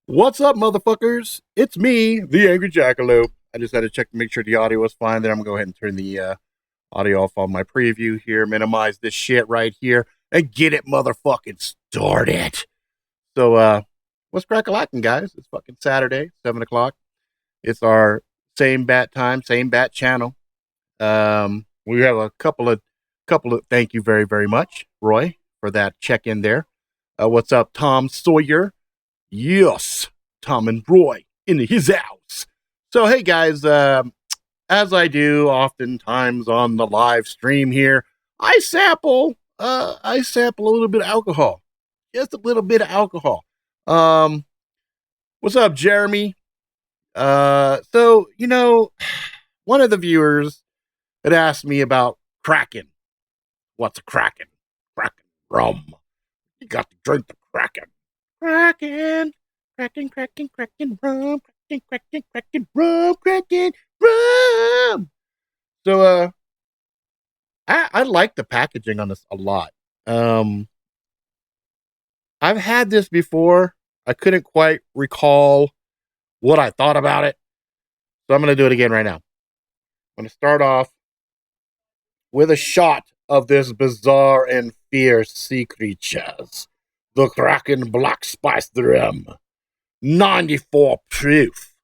What's up, motherfuckers? It's me, the Angry Jackalope. I just had to check to make sure the audio was fine. Then I'm going to go ahead and turn the audio off on my preview here, minimize this shit right here, and get it motherfucking started. So, what's crack-a-lackin', guys? It's fucking Saturday, 7 o'clock. It's our same bat time, same bat channel. We have a couple of thank you very, very much, Roy, for that check-in there. What's up, Tom Sawyer? Yes, Tom and Roy in his house. So, hey guys, as I do oftentimes on the live stream here, I sample a little bit of alcohol, just a little bit of alcohol. What's up, Jeremy? So one of the viewers had asked me about Kraken. What's a Kraken? Kraken rum. You got to drink the Kraken. Kraken, Kraken, Kraken, Kraken, rum, Kraken, Kraken, Kraken, rum, Kraken, rum. So, I like the packaging on this a lot. I've had this before. I couldn't quite recall what I thought about it. So I'm going to do it again right now. I'm going to start off with a shot of this bizarre and fierce sea creatures. The Kraken Black Spice Rum. 94 proof.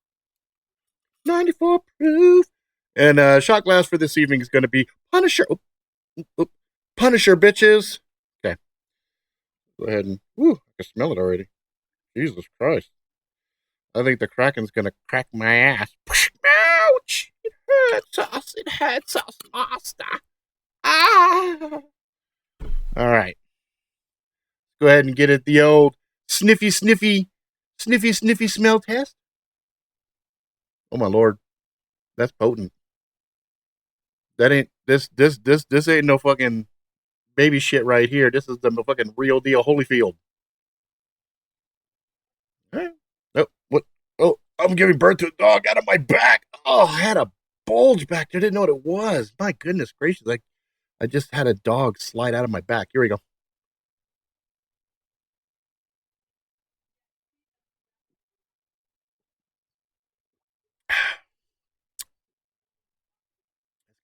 94 proof. And shot glass for this evening is going to be Punisher. Punisher, bitches. Okay. Go ahead and... Woo, I can smell it already. Jesus Christ. I think the Kraken's going to crack my ass. Ouch! It hurts us. It hurts us, master. Ah! All right. Go ahead and get it the old sniffy smell test. Oh my lord, that's potent. That ain't this ain't no fucking baby shit right here. This is the fucking real deal Holyfield. Oh, what? Oh, I'm giving birth to a dog out of my back. Oh, I had a bulge back there. Didn't know what it was. My goodness gracious! I just had a dog slide out of my back. Here we go.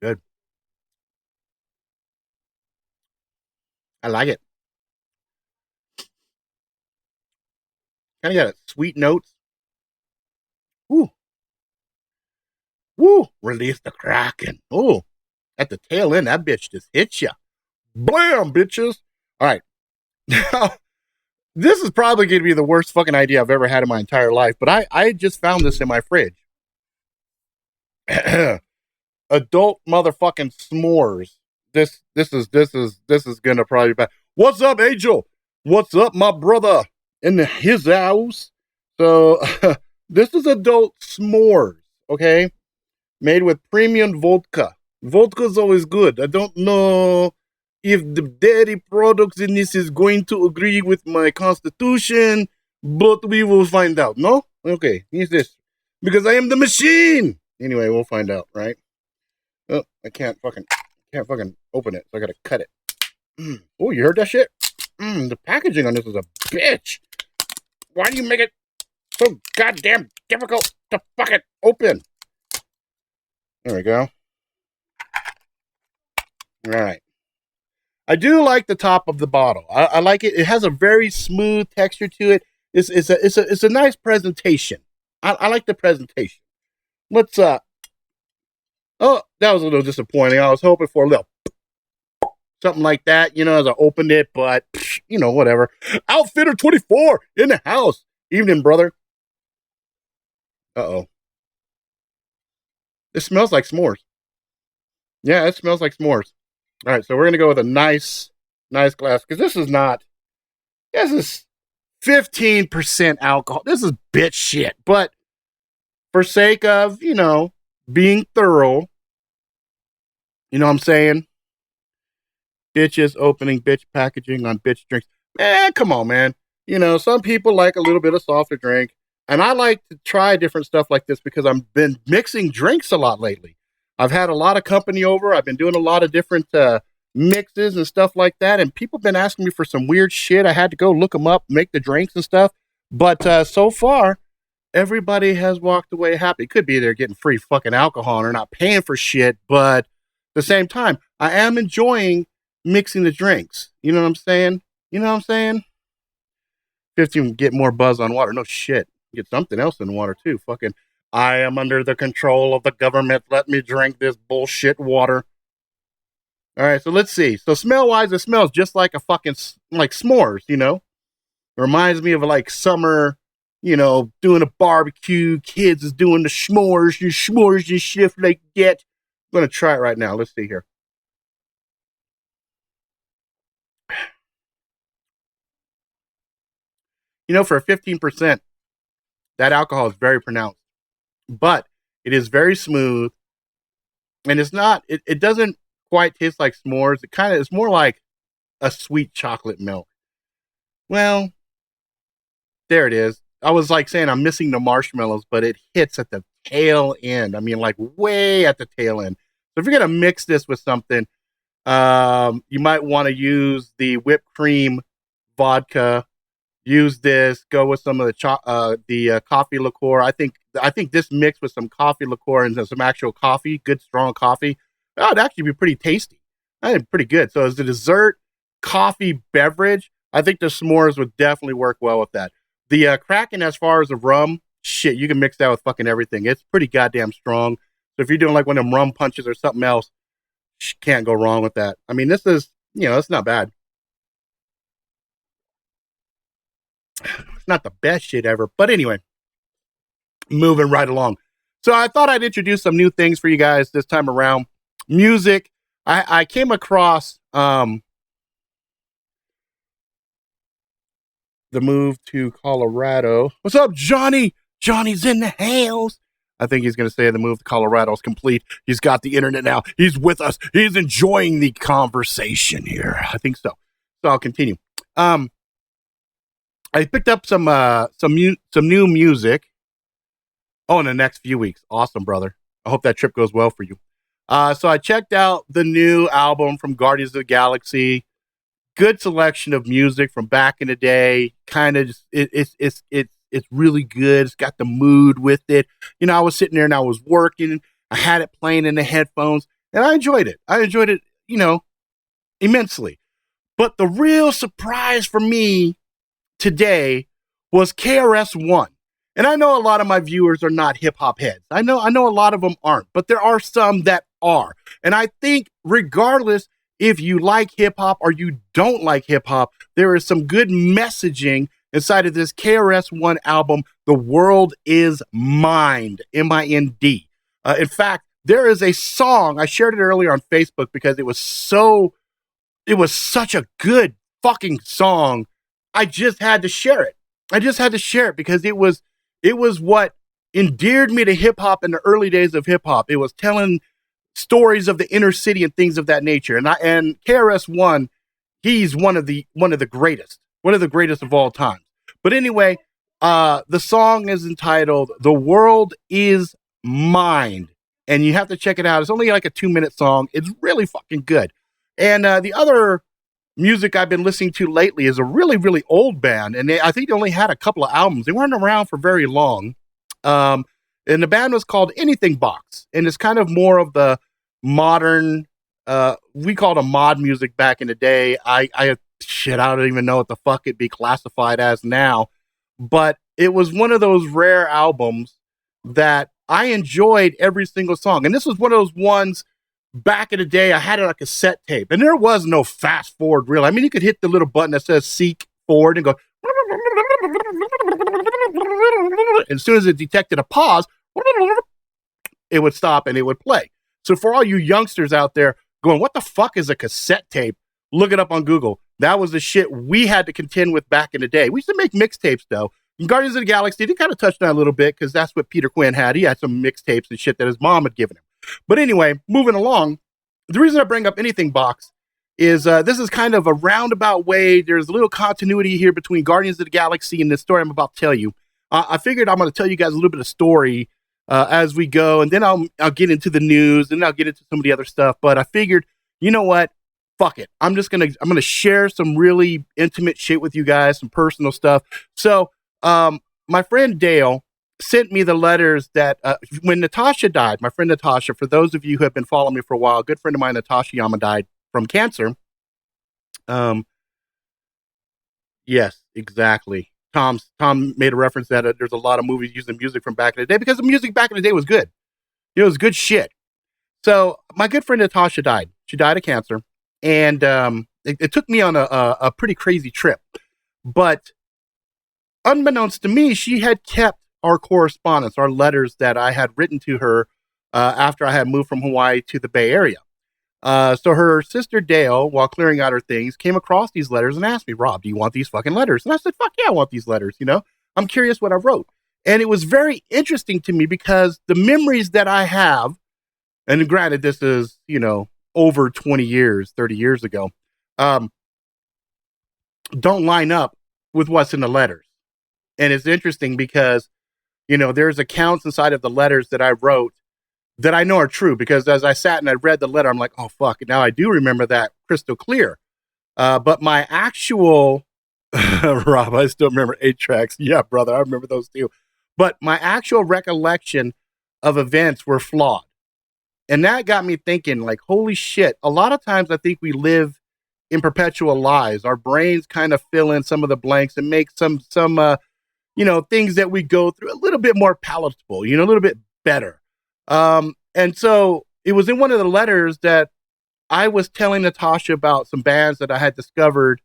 Good. I like it. Kind of got a sweet notes. Ooh. Woo! Release the Kraken. Ooh. At the tail end, that bitch just hits you. Blam, bitches. All right. Now, this is probably going to be the worst fucking idea I've ever had in my entire life, but I just found this in my fridge. Adult motherfucking s'mores. This is gonna probably be bad. What's up, Angel? What's up, my brother in his house? So this is adult s'mores, okay? Made with premium vodka. Vodka's always good. I don't know if the dairy products in this is going to agree with my constitution, but we will find out, no? Okay, here's this. Because I am the machine! Anyway, we'll find out, right? Oh, I can't fucking open it, so I gotta cut it. Oh, you heard that shit? The packaging on this is a bitch. Why do you make it so goddamn difficult to fucking open? There we go. All right. I do like the top of the bottle. I like it. It has a very smooth texture to it. It's a nice presentation. I like the presentation. Let's oh, that was a little disappointing. I was hoping for a little something like that, as I opened it, but whatever. Outfitter 24 in the house. Evening, brother. Uh-oh. This smells like s'mores. Yeah, it smells like s'mores. All right, so we're going to go with a nice glass, because this is 15% alcohol. This is bitch shit, but for sake of, being thorough, you know what I'm saying? Bitches opening bitch packaging on bitch drinks. Man, come on, man. Some people like a little bit of softer drink, and I like to try different stuff like this because I've been mixing drinks a lot lately. I've had a lot of company over. I've been doing a lot of different mixes and stuff like that, and people have been asking me for some weird shit. I had to go look them up, make the drinks and stuff. But so far, everybody has walked away happy. Could be they're getting free fucking alcohol and they're not paying for shit, but at the same time, I am enjoying mixing the drinks. You know what I'm saying? You know what I'm saying? 15 get more buzz on water. No shit. Get something else in water too. Fucking I am under the control of the government. Let me drink this bullshit water. All right, so let's see. So smell wise, it smells just like a fucking like s'mores, you know? It reminds me of like summer, you know, doing a barbecue, kids is doing the s'mores and shit like that. I'm gonna try it right now. Let's see here. You know, for a 15%, that alcohol is very pronounced, but it is very smooth, and it's not. It doesn't quite taste like s'mores. It kind of it's more like a sweet chocolate milk. Well, there it is. I was like saying I'm missing the marshmallows, but it hits at the tail end. I mean, like way at the tail end. So if you're gonna mix this with something, you might want to use the whipped cream vodka. Use this. Go with some of the coffee liqueur. I think this mixed with some coffee liqueur and some actual coffee, good strong coffee, that would actually be pretty tasty. I think pretty good. So as a dessert coffee beverage, I think the s'mores would definitely work well with that. The Kraken, as far as the rum, shit, you can mix that with fucking everything. It's pretty goddamn strong. So if you're doing like one of them rum punches or something else, can't go wrong with that. I mean, this is, it's not bad. It's not the best shit ever. But anyway, moving right along. So I thought I'd introduce some new things for you guys this time around. Music. I came across the move to Colorado. What's up, Johnny? Johnny's in the house. I think he's going to say the move to Colorado is complete. He's got the internet now. He's with us. He's enjoying the conversation here. I think so. So I'll continue. I picked up some new music. Oh, in the next few weeks. Awesome, brother. I hope that trip goes well for you. So I checked out the new album from Guardians of the Galaxy. Good selection of music from back in the day. Kind of, it's really good. It's got the mood with it. I was sitting there and I was working. I had it playing in the headphones, and I enjoyed it. Immensely. But the real surprise for me today was KRS-One. And I know a lot of my viewers are not hip hop heads. I know a lot of them aren't, but there are some that are. And I think regardless if you like hip hop or you don't like hip hop, there is some good messaging inside of this KRS-One album, The World Is Mind, M-I-N-D. In fact, there is a song, I shared it earlier on Facebook because it was such a good fucking song. I just had to share it. Because it was what endeared me to hip hop in the early days of hip hop. It was telling stories of the inner city and things of that nature. And KRS-One, he's one of the greatest of all time. But anyway, the song is entitled "The World Is Mind," and you have to check it out. It's only like a 2-minute song. It's really fucking good. And the other music I've been listening to lately is a really, really old band, and I think they only had a couple of albums. They weren't around for very long. And the band was called Anything Box, and it's kind of more of the modern, we called it mod music back in the day. I don't even know what the fuck it'd be classified as now, but it was one of those rare albums that I enjoyed every single song. And this was one of those ones back in the day. I had it on a cassette tape, and there was no fast forward really. I mean, you could hit the little button that says seek forward and go, and as soon as it detected a pause, it would stop and it would play. So for all you youngsters out there going, what the fuck is a cassette tape? Look it up on Google. That was the shit we had to contend with back in the day. We used to make mixtapes though. And Guardians of the Galaxy, they kind of touched on a little bit because that's what Peter Quinn had. He had some mixtapes and shit that his mom had given him. But anyway, moving along, the reason I bring up Anything Box is this is kind of a roundabout way. There's a little continuity here between Guardians of the Galaxy and the story I'm about to tell you. I figured I'm going to tell you guys a little bit of story as we go, and then I'll get into the news, and I'll get into some of the other stuff. But I figured, you know what? Fuck it. I'm gonna share some really intimate shit with you guys, some personal stuff. So My friend Dale sent me the letters that when Natasha died, my friend Natasha, for those of you who have been following me for a while, a good friend of mine, Natasha Yama, died from cancer. Yes, exactly. Tom made a reference that there's a lot of movies using music from back in the day because the music back in the day was good. It was good shit. So my good friend Natasha died. She died of cancer, and it took me on a pretty crazy trip. But unbeknownst to me, she had kept our correspondence, our letters that I had written to her after I had moved from Hawaii to the Bay Area. So her sister Dale, while clearing out her things, came across these letters and asked me, Rob, do you want these fucking letters? And I said, fuck yeah, I want these letters. You know, I'm curious what I wrote. And it was very interesting to me because the memories that I have, and granted, this is, you know, over 20 years, 30 years ago, don't line up with what's in the letters. And it's interesting because, you know, there's accounts inside of the letters that I wrote that I know are true, because as I sat and I read the letter, I'm like, oh, fuck. Now I do remember that crystal clear. But my actual, Rob, I still remember 8-tracks. Yeah, brother, I remember those too. But my actual recollection of events were flawed. And that got me thinking, like, holy shit. A lot of times I think we live in perpetual lies. Our brains kind of fill in some of the blanks and make some you know, things that we go through a little bit more palatable, you know, a little bit better. And so it was in one of the letters that I was telling Natasha about some bands that I had discovered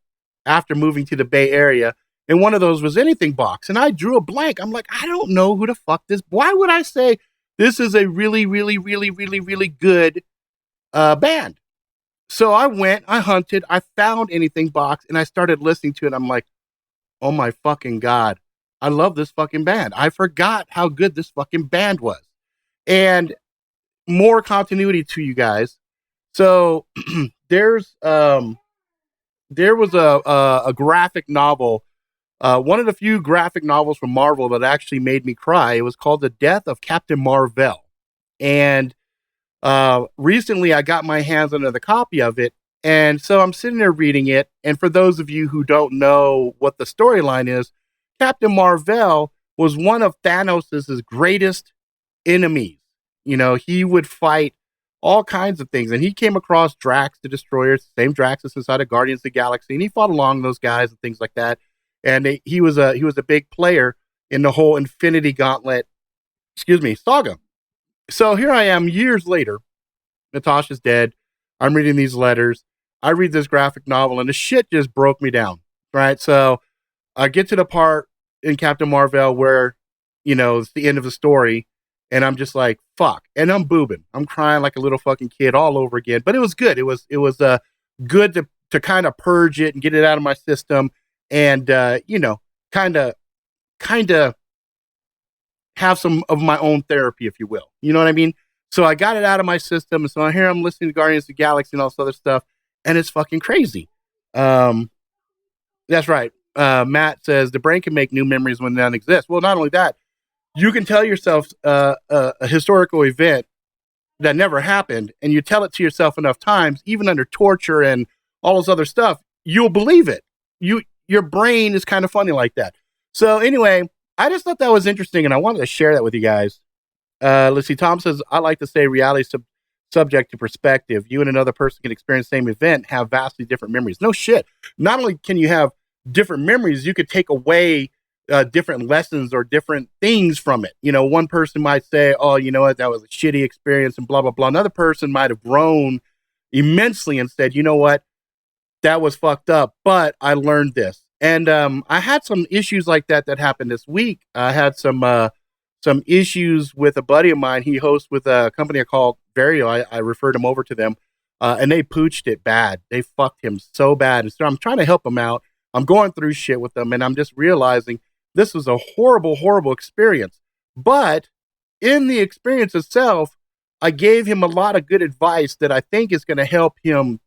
after moving to the Bay Area. And one of those was Anything Box. And I drew a blank. I'm like, I don't know who the fuck this. Why would I say this is a really, really, really, really, really good band? So I went, I hunted, I found Anything Box, and I started listening to it. I'm like, oh my fucking God. I love this fucking band. I forgot how good this fucking band was. And more continuity to you guys. So there was a graphic novel, one of the few graphic novels from Marvel that actually made me cry. It was called The Death of Captain Marvel. And recently I got my hands on the copy of it. And so I'm sitting there reading it. And for those of you who don't know what the storyline is, Captain Marvel was one of Thanos' greatest enemies. You know, he would fight all kinds of things. And he came across Drax the Destroyer, same Drax as inside of Guardians of the Galaxy. And he fought along those guys and things like that. And he was a big player in the whole Infinity Gauntlet, saga. So here I am years later. Natasha's dead. I'm reading these letters. I read this graphic novel and the shit just broke me down. Right. So I get to the part in Captain Marvel where, you know, it's the end of the story. And I'm just like, fuck. And I'm boobing. I'm crying like a little fucking kid all over again. But it was good. It was good to kind of purge it and get it out of my system. And, you know, kind of have some of my own therapy, if you will. You know what I mean? So I got it out of my system. And so here I'm listening to Guardians of the Galaxy and all this other stuff. And it's fucking crazy. That's right. Matt says the brain can make new memories when none exist. Well, not only that, you can tell yourself a historical event that never happened, and you tell it to yourself enough times, even under torture and all this other stuff, you'll believe it. Your brain is kind of funny like that. So anyway, I just thought that was interesting, and I wanted to share that with you guys. Let's see. Tom says, I like to say reality subject to perspective. You and another person can experience the same event, have vastly different memories. No shit. Not only can you have different memories, you could take away different lessons or different things from it. You know, one person might say, oh, you know what, that was a shitty experience and blah, blah, blah. Another person might have grown immensely and said, you know what, that was fucked up, but I learned this. And I had some issues like that happened this week. I had some issues with a buddy of mine. He hosts with a company called Vario. I referred him over to them, and they pooched it bad. They fucked him so bad. And so I'm trying to help him out. I'm going through shit with them, and I'm just realizing this was a horrible, horrible experience. But in the experience itself, I gave him a lot of good advice that I think is going to help him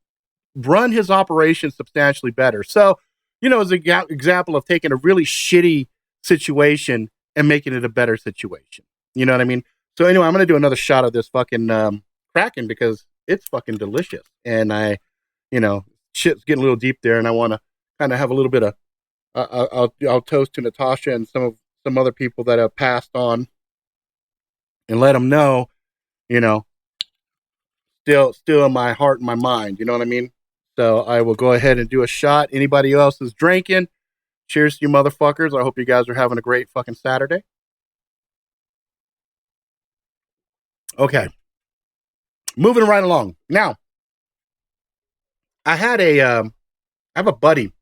run his operation substantially better. So, you know, as an example of taking a really shitty situation and making it a better situation. You know what I mean? So anyway, I'm going to do another shot of this fucking Kraken because it's fucking delicious. And I, you know, shit's getting a little deep there and I want to kind of have a little bit of I'll toast to Natasha and some other people that have passed on, and let them know, you know, still in my heart and my mind. You know what I mean? So I will go ahead and do a shot. Anybody else is drinking? Cheers to you motherfuckers. I hope you guys are having a great fucking Saturday. Okay. Moving right along. Now, I have a buddy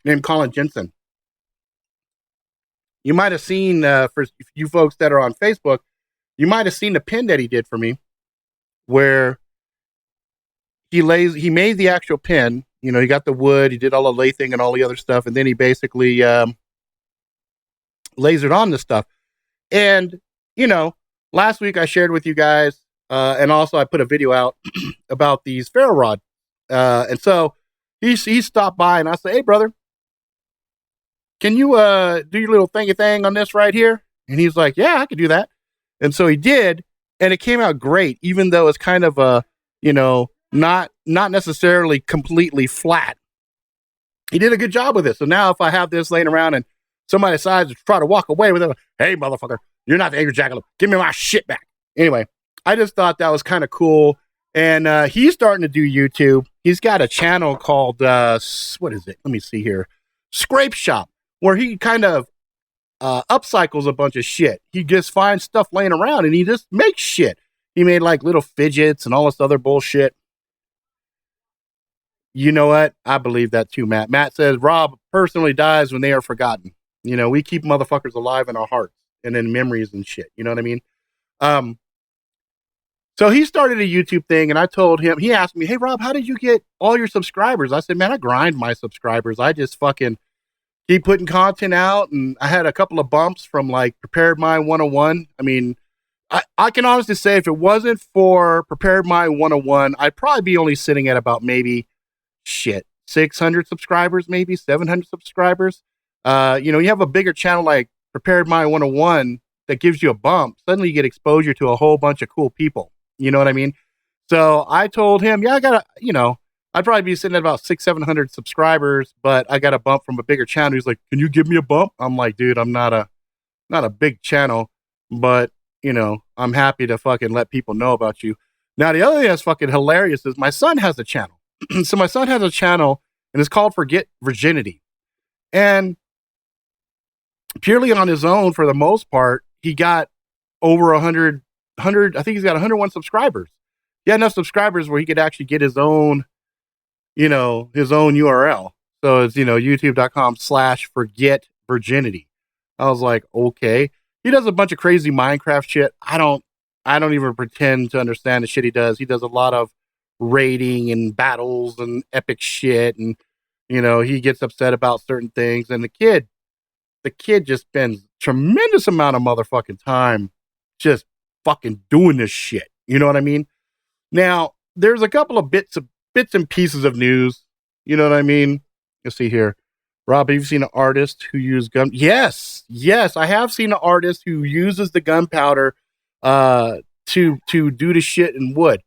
named Colin Jenson. You might have seen, for you folks that are on Facebook, you might have seen the pin that he did for me, where he made the actual pin. You know, he got the wood, he did all the lathing and all the other stuff, and then he basically lasered on this stuff. And, you know, last week I shared with you guys, and also I put a video out about these ferro rod. And so he stopped by and I said, hey, brother, can you do your little thingy thing on this right here? And he's like, yeah, I could do that. And so he did, and it came out great, even though it's kind of a, you know, not necessarily completely flat. He did a good job with it. So now if I have this laying around and somebody decides to try to walk away with it, hey, motherfucker, you're not the angry jackalope. Give me my shit back. Anyway, I just thought that was kind of cool. And he's starting to do YouTube. He's got a channel called, what is it? Let me see here. Scrape Shop, where he kind of upcycles a bunch of shit. He just finds stuff laying around and he just makes shit. He made like little fidgets and all this other bullshit. You know what? I believe that too, Matt. Matt says, Rob personally dies when they are forgotten. You know, we keep motherfuckers alive in our hearts and in memories and shit. You know what I mean? So he started a YouTube thing, and I told him, he asked me, hey, Rob, how did you get all your subscribers? I said, man, I grind my subscribers. I just fucking keep putting content out, and I had a couple of bumps from like Prepared Mind 101. I mean, I can honestly say if it wasn't for Prepared Mind 101, I'd probably be only sitting at about maybe 600 subscribers, maybe 700 subscribers. You know, you have a bigger channel like Prepared Mind 101 that gives you a bump. Suddenly you get exposure to a whole bunch of cool people. You know what I mean? So I told him, yeah, I got you know, I'd probably be sitting at about 700 subscribers, but I got a bump from a bigger channel. He's like, can you give me a bump? I'm like, dude, I'm not a big channel, but you know, I'm happy to fucking let people know about you. Now, the other thing that's fucking hilarious is my son has a channel. So my son has a channel and it's called Forget Virginity. And purely on his own, for the most part, he got over 100, I think he's got 101 subscribers. He had enough subscribers where he could actually get his own, you know, his own URL. So it's, you know, youtube.com/forget virginity. I was like, okay. He does a bunch of crazy Minecraft shit. I don't even pretend to understand the shit he does. He does a lot of raiding and battles and epic shit. And, you know, he gets upset about certain things. And the kid just spends tremendous amount of motherfucking time just fucking doing this shit. You know what I mean? Now, there's a couple of bits and pieces of news. You know what I mean? Let's see here. Rob, have you seen an artist who used gun? Yes, I have seen an artist who uses the gunpowder to do the shit in wood.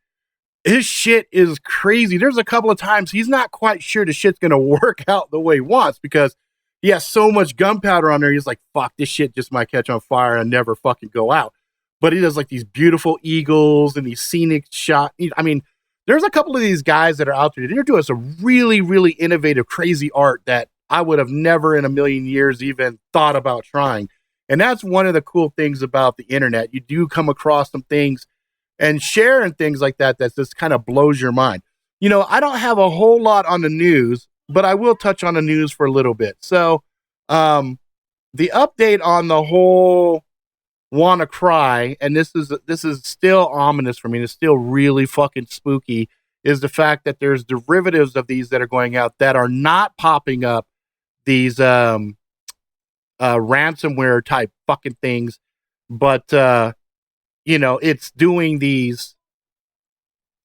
His shit is crazy. There's a couple of times he's not quite sure the shit's gonna work out the way he wants because he has so much gunpowder on there. He's like, fuck, this shit just might catch on fire and never fucking go out. But he does like these beautiful eagles and these scenic shots. I mean, there's a couple of these guys that are out there. They're doing some really, really innovative, crazy art that I would have never in a million years even thought about trying. And that's one of the cool things about the internet. You do come across some things and share and things like that just kind of blows your mind. You know, I don't have a whole lot on the news, but I will touch on the news for a little bit. So the update on the whole wanna cry, and this is still ominous for me, it's still really fucking spooky, is the fact that there's derivatives of these that are going out that are not popping up these ransomware type fucking things, but you know, it's doing these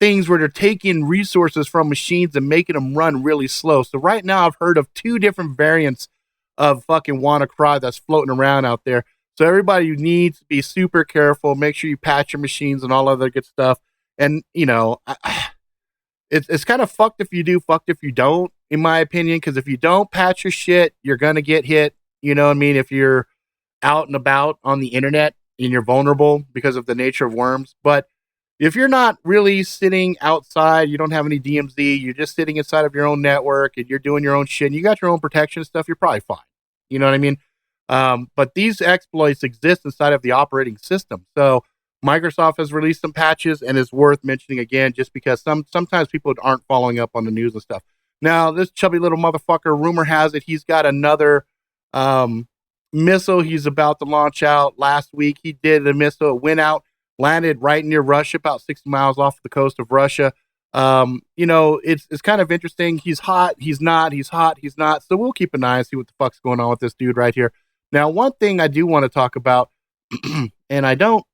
things where they're taking resources from machines and making them run really slow. So right now I've heard of 2 different variants of fucking WannaCry that's floating around out there. So everybody needs to be super careful. Make sure you patch your machines and all other good stuff. And, you know, it's kind of fucked if you do, fucked if you don't. in my opinion, because if you don't patch your shit, you're going to get hit. You know what I mean? If you're out and about on the internet and you're vulnerable because of the nature of worms. But if you're not really sitting outside, you don't have any DMZ, you're just sitting inside of your own network and you're doing your own shit and you got your own protection stuff, you're probably fine. You know what I mean? But these exploits exist inside of the operating system. So Microsoft has released some patches, and it's worth mentioning again, just because sometimes people aren't following up on the news and stuff. Now, this chubby little motherfucker, rumor has it, he's got another missile he's about to launch out. Last week, he did a missile. It went out, landed right near Russia, about 60 miles off the coast of Russia. You know, it's kind of interesting. He's hot, he's not, he's hot, he's not. So we'll keep an eye and see what the fuck's going on with this dude right here. Now, one thing I do want to talk about, and I don't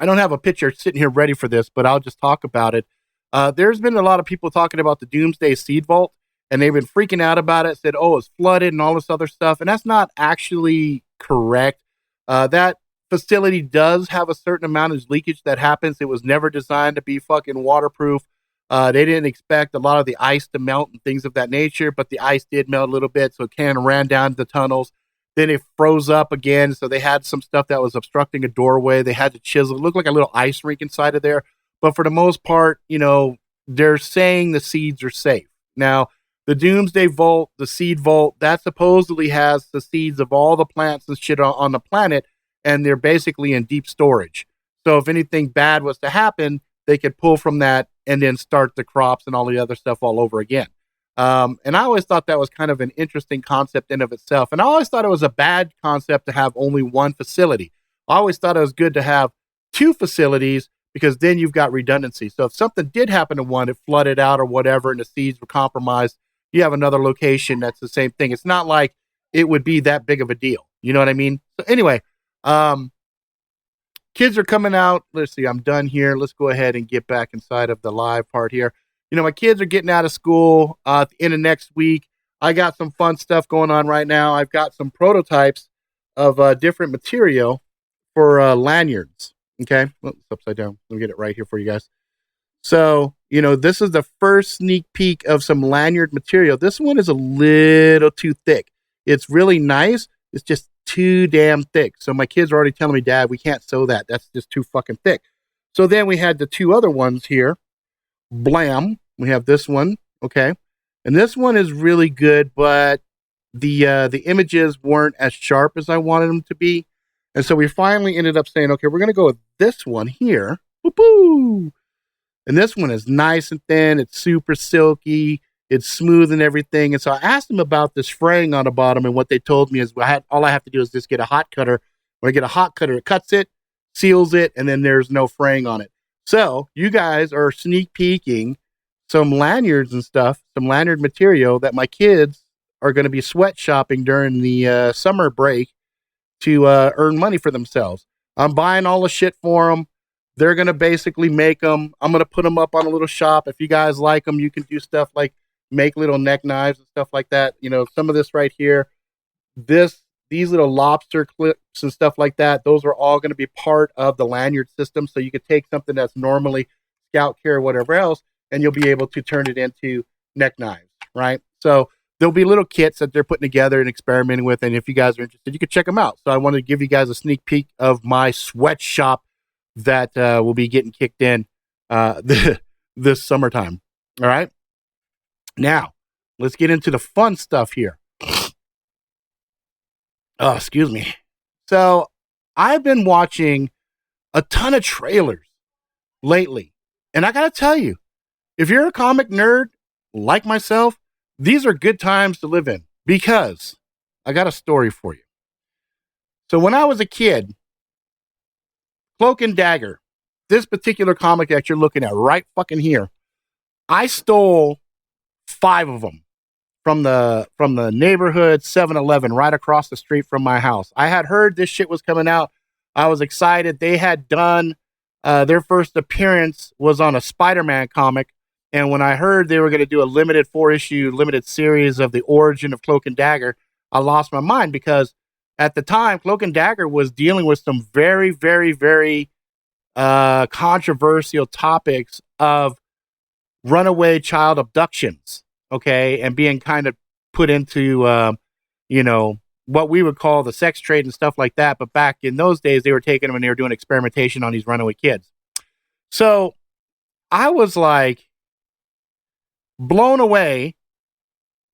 have a picture sitting here ready for this, but I'll just talk about it. There's been a lot of people talking about the Doomsday Seed Vault, and they've been freaking out about it, said, oh, it's flooded and all this other stuff. And that's not actually correct. That facility does have a certain amount of leakage that happens. It was never designed to be fucking waterproof. They didn't expect a lot of the ice to melt and things of that nature, but the ice did melt a little bit, so it kind of ran down the tunnels. Then it froze up again, so they had some stuff that was obstructing a doorway. They had to chisel. It looked like a little ice rink inside of there. But for the most part, you know, they're saying the seeds are safe. Now, the Doomsday Vault, the Seed Vault, that supposedly has the seeds of all the plants and shit on the planet, and they're basically in deep storage. So if anything bad was to happen, they could pull from that and then start the crops and all the other stuff all over again. And I always thought that was kind of an interesting concept in of itself. And I always thought it was a bad concept to have only one facility. I always thought it was good to have two facilities, because then you've got redundancy. So if something did happen to one, it flooded out or whatever, and the seeds were compromised, you have another location that's the same thing. It's not like it would be that big of a deal. You know what I mean? So anyway, kids are coming out. Let's see, I'm done here. Let's go ahead and get back inside of the live part here. You know, my kids are getting out of school at the end of next week. I got some fun stuff going on right now. I've got some prototypes of different material for lanyards. Okay, it's upside down. Let me get it right here for you guys. So, you know, this is the first sneak peek of some lanyard material. This one is a little too thick. It's really nice. It's just too damn thick. So my kids are already telling me, Dad, we can't sew that. That's just too fucking thick. So then we had the two other ones here. Blam. We have this one. Okay. And this one is really good, but the images weren't as sharp as I wanted them to be. And so we finally ended up saying, okay, we're going to go with this one here. Woo-hoo! And this one is nice and thin. It's super silky. It's smooth and everything. And so I asked them about this fraying on the bottom, and what they told me is all I have to do is just get a hot cutter. When I get a hot cutter, it cuts it, seals it, and then there's no fraying on it. So you guys are sneak peeking some lanyards and stuff, some lanyard material that my kids are going to be sweatshopping during the summer break to earn money for themselves. I'm buying all the shit for them. They're going to basically make them. I'm going to put them up on a little shop. If you guys like them, you can do stuff like make little neck knives and stuff like that. You know, some of this right here, these little lobster clips and stuff like that, those are all going to be part of the lanyard system. So you could take something that's normally scout care or whatever else, and you'll be able to turn it into neck knives, right? So there'll be little kits that they're putting together and experimenting with. And if you guys are interested, you can check them out. So I wanted to give you guys a sneak peek of my sweatshop that will be getting kicked in this summertime. All right. Now, let's get into the fun stuff here. Oh, excuse me. So I've been watching a ton of trailers lately. And I got to tell you, if you're a comic nerd like myself, these are good times to live in, because I got a story for you. So when I was a kid, Cloak and Dagger, this particular comic that you're looking at right fucking here, I stole 5 of them from the neighborhood 7-Eleven right across the street from my house. I had heard this shit was coming out. I was excited. They had done their first appearance was on a Spider-Man comic. And when I heard they were going to do a limited 4-issue limited series of the origin of Cloak and Dagger, I lost my mind, because at the time, Cloak and Dagger was dealing with some very, very, very controversial topics of runaway child abductions. okay, and being kind of put into, you know, what we would call the sex trade and stuff like that. But back in those days, they were taking them and they were doing experimentation on these runaway kids. So I was like blown away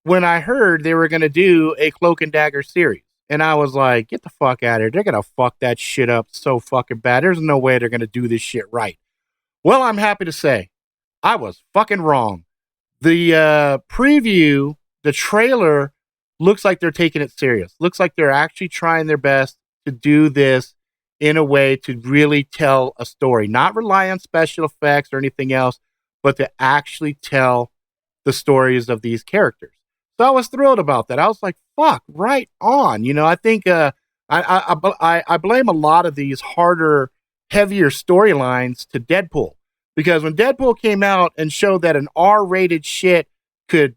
when I heard they were going to do a Cloak and Dagger series. And I was like, get the fuck out of here. They're going to fuck that shit up so fucking bad. There's no way they're going to do this shit right. Well, I'm happy to say I was fucking wrong. The preview, the trailer looks like they're taking it serious. Looks like they're actually trying their best to do this in a way to really tell a story, not rely on special effects or anything else, but to actually tell the stories of these characters. So I was thrilled about that. I was like, fuck, right on. You know, I think I blame a lot of these harder, heavier storylines to Deadpool. Because when Deadpool came out and showed that an R-rated shit could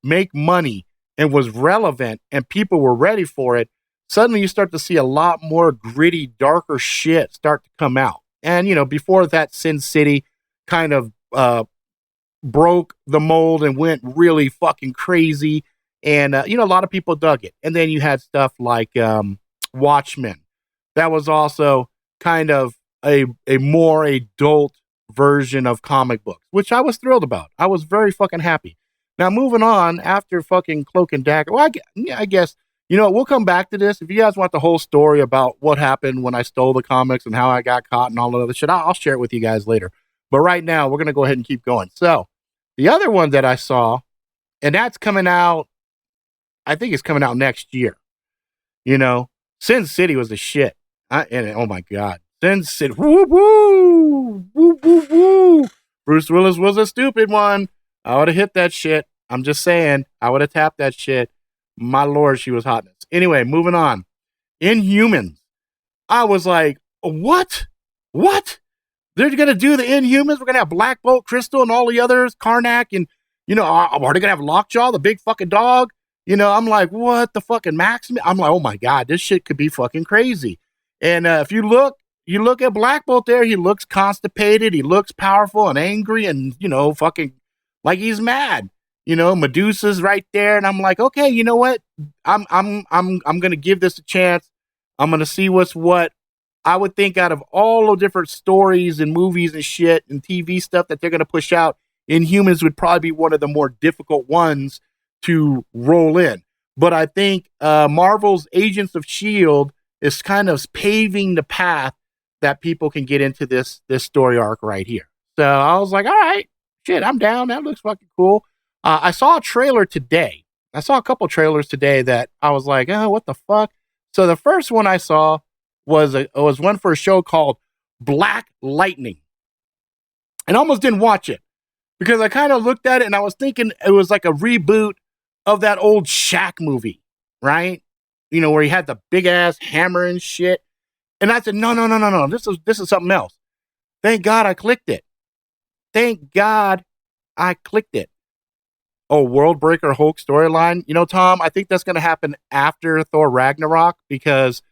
make money and was relevant and people were ready for it, suddenly you start to see a lot more gritty, darker shit start to come out. And, you know, before that, Sin City kind of broke the mold and went really fucking crazy. And, you know, a lot of people dug it. And then you had stuff like Watchmen. That was also kind of a more adult version of comic books, which I was thrilled about. I was very fucking happy. Now, moving on, after fucking Cloak and Dagger, well, I guess, you know, we'll come back to this. If you guys want the whole story about what happened when I stole the comics and how I got caught and all that other shit, I'll share it with you guys later. But right now, we're going to go ahead and keep going. So, the other one that I saw, and that's coming out, I think it's coming out next year. You know, Sin City was the shit. Oh my God. Sin City, woo woo, woo woo woo. Bruce Willis was a stupid one. I would have hit that shit. I'm just saying, I would have tapped that shit. My Lord, she was hotness. Anyway, moving on. Inhumans. I was like, what? What? They're going to do the Inhumans? We're going to have Black Bolt, Crystal, and all the others, Karnak, and, you know, are they going to have Lockjaw, the big fucking dog? You know, I'm like, what the fucking Maximus? I'm like, oh my God, this shit could be fucking crazy. And if you look at Black Bolt there, he looks constipated, he looks powerful and angry and, you know, fucking like he's mad. You know, Medusa's right there, and I'm like, okay, you know what? I'm gonna give this a chance. I'm gonna see what's what. I would think out of all the different stories and movies and shit and TV stuff that they're gonna push out, Inhumans would probably be one of the more difficult ones to roll in. But I think Marvel's Agents of S.H.I.E.L.D. is kind of paving the path that people can get into this story arc right here. So I was like, all right, shit, I'm down. That looks fucking cool. I saw a trailer today. I saw a couple trailers today that I was like, oh, what the fuck? So the first one I saw was one for a show called Black Lightning. And I almost didn't watch it because I kind of looked at it and I was thinking it was like a reboot of that old Shaq movie, right? You know, where he had the big ass hammer and shit. And I said, no. This is something else. Thank God I clicked it. Thank God I clicked it. Oh, World Breaker Hulk storyline. You know, Tom, I think that's going to happen after Thor Ragnarok because,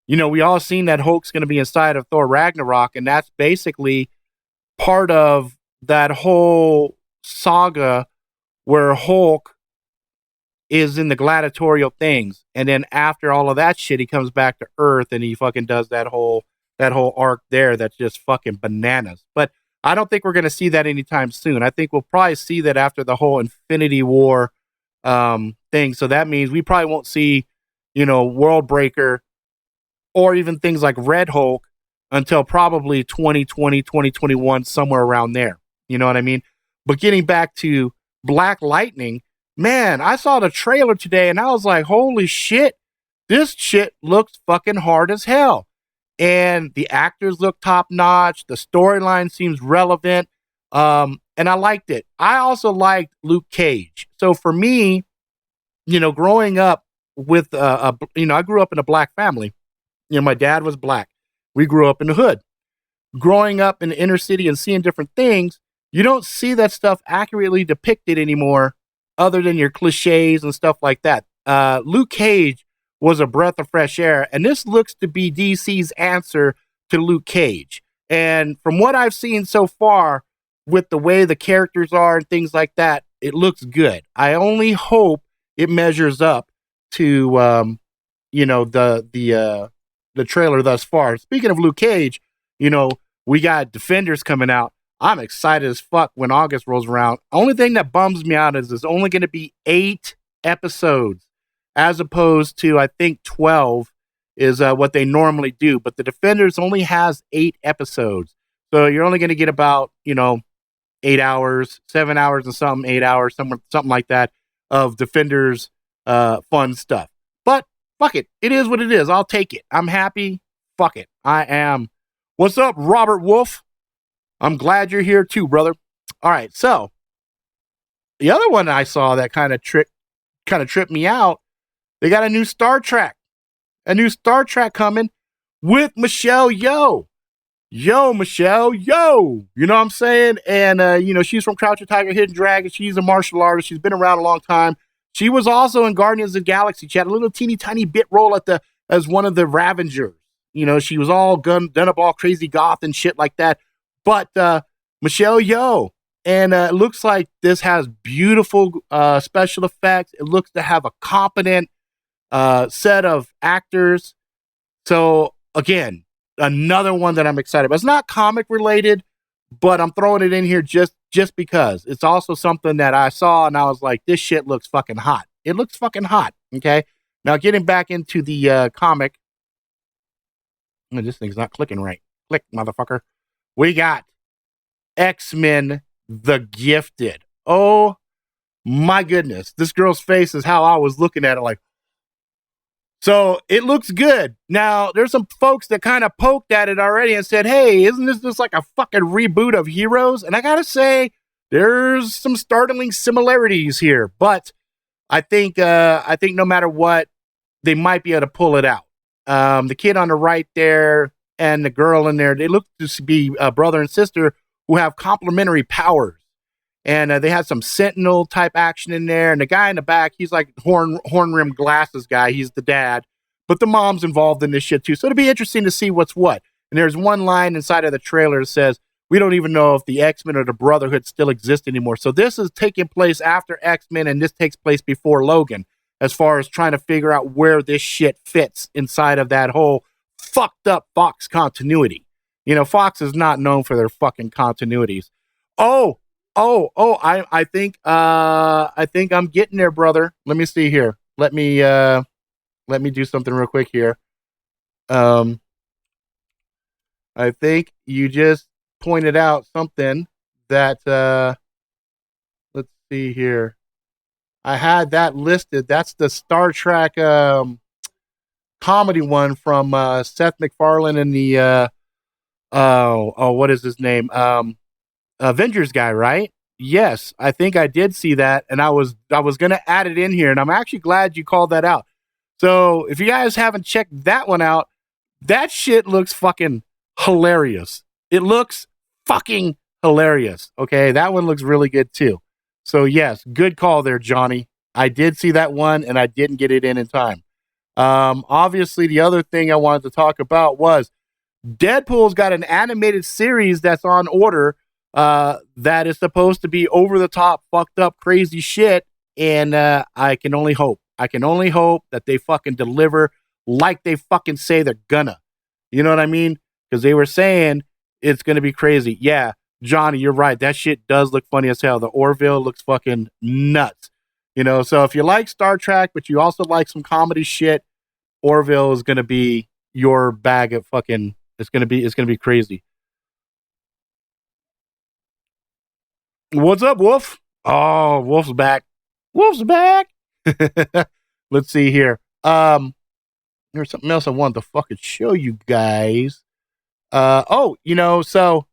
you know, we all seen that Hulk's going to be inside of Thor Ragnarok, and that's basically part of that whole saga where Hulk is in the gladiatorial things, and then after all of that shit, he comes back to Earth and he fucking does that whole arc there that's just fucking bananas. But I don't think we're going to see that anytime soon. I think we'll probably see that after the whole Infinity War thing. So that means we probably won't see, you know, World Breaker or even things like Red Hulk until probably 2020, 2021, somewhere around there. You know what I mean? But getting back to Black Lightning, man, I saw the trailer today and I was like, holy shit, this shit looks fucking hard as hell. And the actors look top notch. The storyline seems relevant. And I liked it. I also liked Luke Cage. So for me, you know, growing up with, you know, I grew up in a black family. You know, my dad was black. We grew up in the hood. Growing up in the inner city and seeing different things, you don't see that stuff accurately depicted anymore other than your cliches and stuff like that. Luke Cage was a breath of fresh air, and this looks to be DC's answer to Luke Cage. And from what I've seen so far with the way the characters are and things like that, It looks good. I only hope it measures up to the trailer thus far. Speaking of Luke Cage, we got Defenders coming out. I'm excited as fuck when August rolls around. Only thing that bums me out is there's only going to be 8 episodes as opposed to, I think, 12 is what they normally do. But the Defenders only has 8 episodes. So you're only going to get about, 8 hours, 7 hours and something, 8 hours, something like that of Defenders fun stuff. But fuck it. It is what it is. I'll take it. I'm happy. Fuck it. I am. What's up, Robert Wolf? I'm glad you're here too, brother. All right. So the other one I saw that kind of tripped me out. They got a new Star Trek coming with Michelle Yeoh. Yo, Michelle, yo. You know what I'm saying? And, she's from Crouching Tiger, Hidden Dragon. She's a martial artist. She's been around a long time. She was also in Guardians of the Galaxy. She had a little teeny tiny bit role as one of the Ravengers. She was all done up all crazy goth and shit like that. But Michelle Yeoh. And it looks like this has beautiful special effects. It looks to have a competent set of actors. So, again, another one that I'm excited about. It's not comic related, but I'm throwing it in here just because. It's also something that I saw and I was like, this shit looks fucking hot. It looks fucking hot. Okay. Now getting back into the comic. This thing's not clicking right. Click, motherfucker. We got X-Men The Gifted. Oh my goodness. This girl's face is how I was looking at it, like, so it looks good. Now, there's some folks that kind of poked at it already and said, hey, isn't this just like a fucking reboot of Heroes? And I gotta say, there's some startling similarities here. But I think no matter what, they might be able to pull it out. The kid on the right there and the girl in there, they look to be a brother and sister who have complementary powers. And they had some Sentinel type action in there. And the guy in the back, he's like horn rimmed glasses guy. He's the dad. But the mom's involved in this shit too. So it'll be interesting to see what's what. And there's one line inside of the trailer that says, we don't even know if the X-Men or the Brotherhood still exist anymore. So this is taking place after X-Men and this takes place before Logan, as far as trying to figure out where this shit fits inside of that whole fucked up Fox continuity. Fox is not known for their fucking continuities. I think I'm getting there, brother. Let me see here. Let me do something real quick here. I think you just pointed out something that let's see here. I had that listed. That's the Star Trek comedy one from Seth MacFarlane and the what is his name? Avengers guy, right? Yes, I think I did see that, and I was gonna add it in here, and I'm actually glad you called that out. So if you guys haven't checked that one out, that shit looks fucking hilarious. It looks fucking hilarious. Okay, that one looks really good too. So yes, good call there, Johnny. I did see that one, and I didn't get it in time. Obviously, the other thing I wanted to talk about was Deadpool's got an animated series that's on order. That is supposed to be over the top, fucked up, crazy shit. And I can only hope that they fucking deliver like they fucking say they're gonna. You know what I mean? Because they were saying it's gonna be crazy. Yeah, Johnny, you're right. That shit does look funny as hell. The Orville looks fucking nuts. So if you like Star Trek, but you also like some comedy shit, Orville is gonna be your bag of fucking. It's gonna be crazy. What's up, Wolf? Oh, Wolf's back. Wolf's back. Let's see here. There's something else I wanted to fucking show you guys. So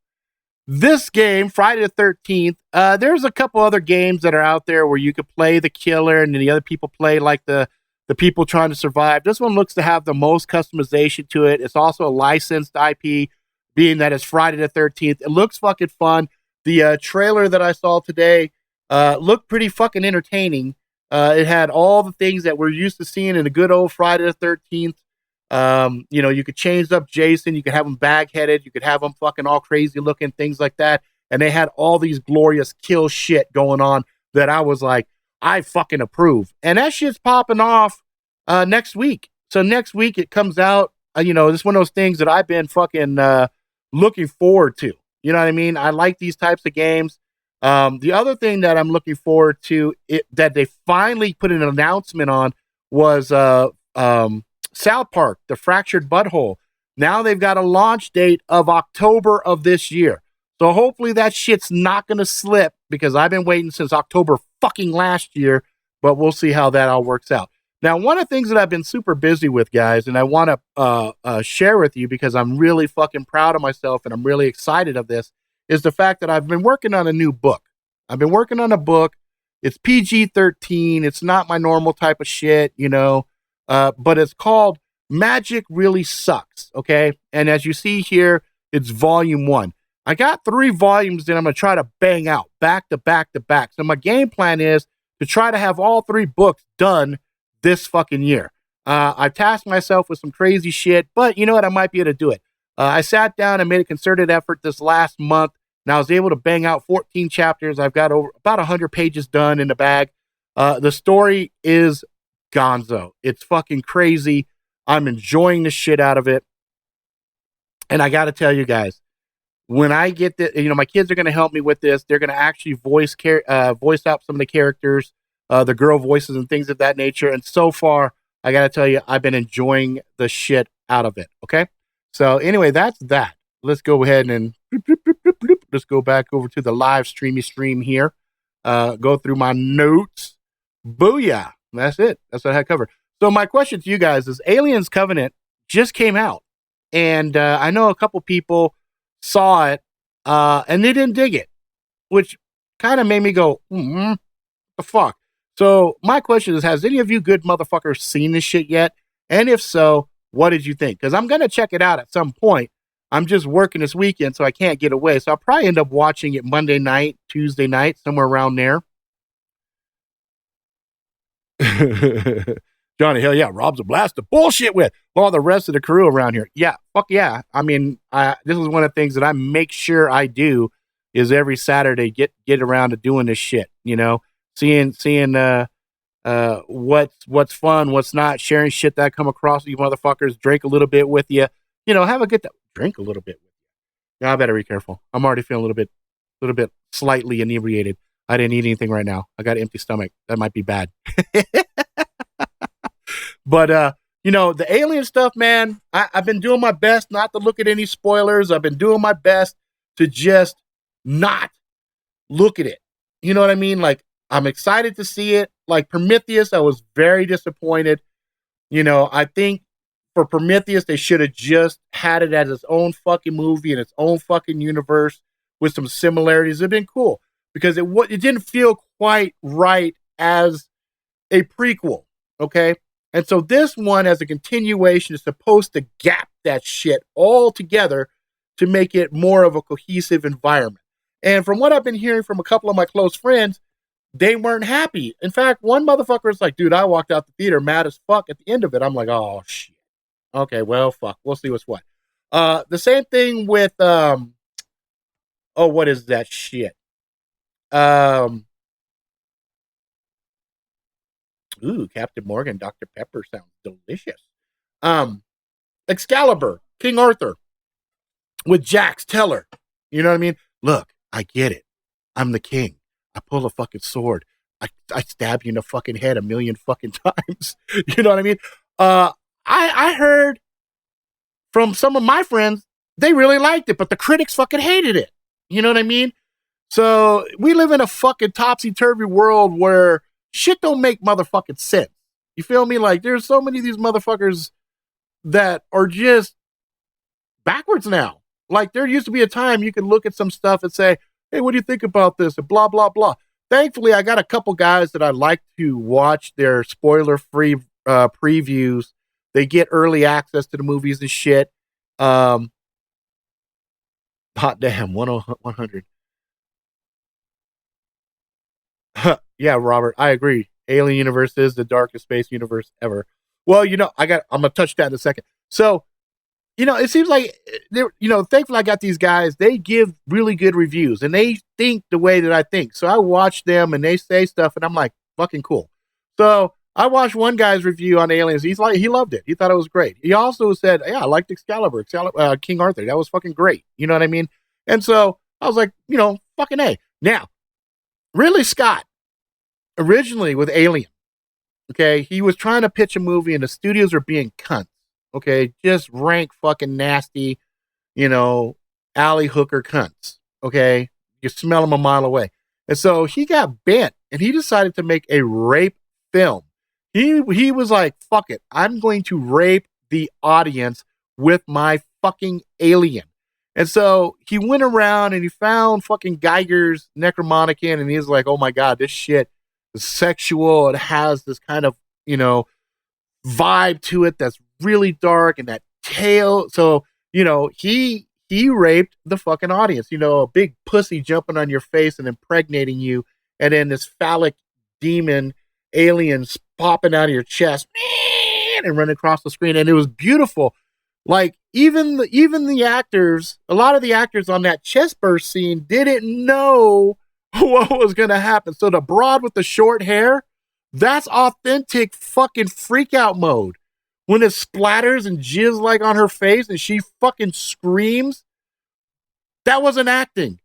this game, Friday the 13th, there's a couple other games that are out there where you could play the killer and then the other people play like the people trying to survive. This one looks to have the most customization to it. It's also a licensed IP, being that it's Friday the 13th. It looks fucking fun. The trailer that I saw today looked pretty fucking entertaining. It had all the things that we're used to seeing in a good old Friday the 13th. You could change up Jason. You could have him bag-headed. You could have him fucking all crazy looking, things like that. And they had all these glorious kill shit going on that I was like, I fucking approve. And that shit's popping off next week. So next week it comes out. It's one of those things that I've been fucking looking forward to. You know what I mean? I like these types of games. The other thing that I'm looking forward to that they finally put an announcement on was South Park, The Fractured Butthole. Now they've got a launch date of October of this year. So hopefully that shit's not going to slip, because I've been waiting since October fucking last year, but we'll see how that all works out. Now, one of the things that I've been super busy with, guys, and I want to share with you because I'm really fucking proud of myself and I'm really excited of this, is the fact that I've been working on a new book. I've been working on a book. It's PG-13. It's not my normal type of shit, but it's called Magic Really Sucks, okay? And as you see here, it's volume 1. I got 3 volumes that I'm going to try to bang out back to back to back. So my game plan is to try to have all 3 books done this fucking year. I tasked myself with some crazy shit, but you know what? I might be able to do it. I sat down and made a concerted effort this last month, and I was able to bang out 14 chapters. I've got about 100 pages done in the bag. The story is gonzo. It's fucking crazy. I'm enjoying the shit out of it. And I got to tell you guys, when I get my kids are going to help me with this. They're going to actually voice out some of the characters, the girl voices and things of that nature. And so far, I got to tell you, I've been enjoying the shit out of it. Okay. So anyway, that's that. Let's go ahead and let's go back over to the live stream here. Go through my notes. Booyah. That's it. That's what I had covered. So my question to you guys is, Aliens Covenant just came out. And I know a couple people saw it and they didn't dig it, which kind of made me go, the fuck. So my question is, has any of you good motherfuckers seen this shit yet? And if so, what did you think? Because I'm going to check it out at some point. I'm just working this weekend, so I can't get away. So I'll probably end up watching it Monday night, Tuesday night, somewhere around there. Johnny, hell yeah, Rob's a blast to bullshit with all the rest of the crew around here. Yeah, fuck yeah. I mean, this is one of the things that I make sure I do is every Saturday get around to doing this shit, seeing what's fun, what's not, sharing shit that I come across with you motherfuckers, drink a little bit with you, have a good time. Drink a little bit with you. Yeah, I better be careful. I'm already feeling a little bit slightly inebriated. I didn't eat anything right now. I got an empty stomach. That might be bad. But, the alien stuff, man, I've been doing my best not to look at any spoilers. I've been doing my best to just not look at it. You know what I mean? Like, I'm excited to see it. Like Prometheus, I was very disappointed. I think for Prometheus, they should have just had it as its own fucking movie in its own fucking universe with some similarities. It'd been cool because it didn't feel quite right as a prequel. Okay. And so this one, as a continuation, is supposed to gap that shit all together to make it more of a cohesive environment. And from what I've been hearing from a couple of my close friends, they weren't happy. In fact, one motherfucker is like, dude, I walked out the theater mad as fuck at the end of it. I'm like, oh, shit. Okay, well, fuck. We'll see what's what. The same thing with, what is that shit? Captain Morgan, Dr. Pepper sounds delicious. Excalibur, King Arthur with Jax Teller. You know what I mean? Look, I get it. I'm the king. I pull a fucking sword. I stab you in the fucking head 1,000,000 fucking times. You know what I mean? I heard from some of my friends, they really liked it, but the critics fucking hated it. You know what I mean? So we live in a fucking topsy-turvy world where shit don't make motherfucking sense. You feel me? Like, there's so many of these motherfuckers that are just backwards now. Like, there used to be a time you could look at some stuff and say, hey, what do you think about this? And blah, blah, blah. Thankfully, I got a couple guys that I like to watch their spoiler-free previews. They get early access to the movies and shit. Hot damn, 100. Yeah, Robert, I agree. Alien universe is the darkest space universe ever. Well, I'm going to touch that in a second. So it seems like they're, thankfully I got these guys. They give really good reviews and they think the way that I think. So I watch them and they say stuff and I'm like, fucking cool. So I watched one guy's review on Aliens. He loved it. He thought it was great. He also said, yeah, I liked Excalibur, King Arthur. That was fucking great. You know what I mean? And so I was like, fucking A. Now, Ridley Scott, originally with Alien, okay, he was trying to pitch a movie and the studios were being cunts. Okay, just rank fucking nasty, alley hooker cunts. Okay, you smell them a mile away. And so he got bent and he decided to make a rape film. He was like, fuck it, I'm going to rape the audience with my fucking Alien. And so he went around and he found fucking Geiger's Necromonicon and he was like, oh my God, this shit is sexual. It has this kind of, vibe to it that's really dark and that tail. So, he raped the fucking audience, a big pussy jumping on your face and impregnating you. And then this phallic demon aliens popping out of your chest and running across the screen. And it was beautiful. Like even the actors, a lot of the actors on that chest burst scene didn't know what was going to happen. So the broad with the short hair, that's authentic fucking freak out mode. When it splatters and jizz like on her face and she fucking screams, that wasn't acting.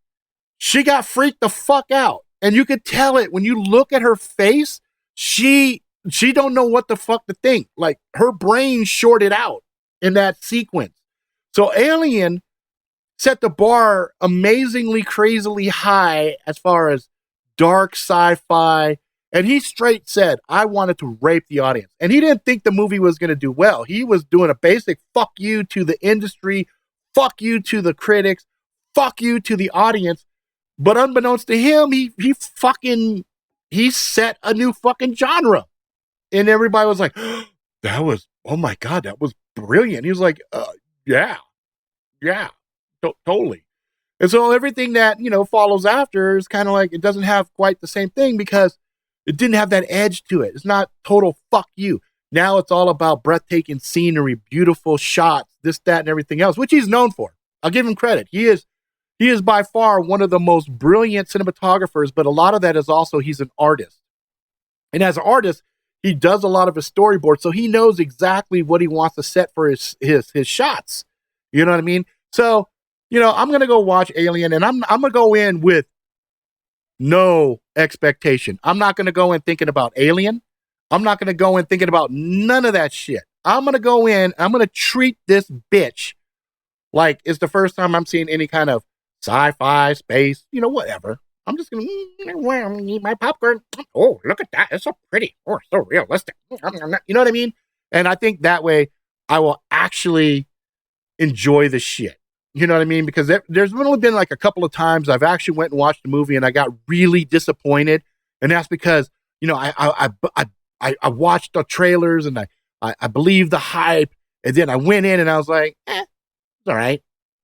She got freaked the fuck out. And you could tell it when you look at her face, she don't know what the fuck to think. Like her brain shorted out in that sequence. So Alien set the bar amazingly, crazily high as far as dark sci-fi. And he straight said, I wanted to rape the audience. And he didn't think the movie was going to do well. He was doing a basic fuck you to the industry, fuck you to the critics, fuck you to the audience. But unbeknownst to him, he set a new fucking genre. And everybody was like, oh my God, that was brilliant. He was like, yeah, totally. And so everything that, follows after is kind of like, it doesn't have quite the same thing because it didn't have that edge to it. It's not total fuck you. Now it's all about breathtaking scenery, beautiful shots, this, that, and everything else, which he's known for. I'll give him credit. He is by far one of the most brilliant cinematographers, but a lot of that is also he's an artist. And as an artist, he does a lot of his storyboards, so he knows exactly what he wants to set for his shots. You know what I mean? So, I'm going to go watch Alien, and I'm going to go in with no expectation. I'm not going to go in thinking about Alien. I'm not going to go in thinking about none of that shit. I'm going to go in, I'm going to treat this bitch like it's the first time I'm seeing any kind of sci-fi, space, whatever. I'm just going to eat my popcorn. Oh, look at that. It's so pretty. Oh, so realistic. You know what I mean? And I think that way I will actually enjoy the shit. You know what I mean? Because there's only been like a couple of times I've actually went and watched a movie and I got really disappointed. And that's because, I watched the trailers and I believed the hype. And then I went in and I was like, it's all right.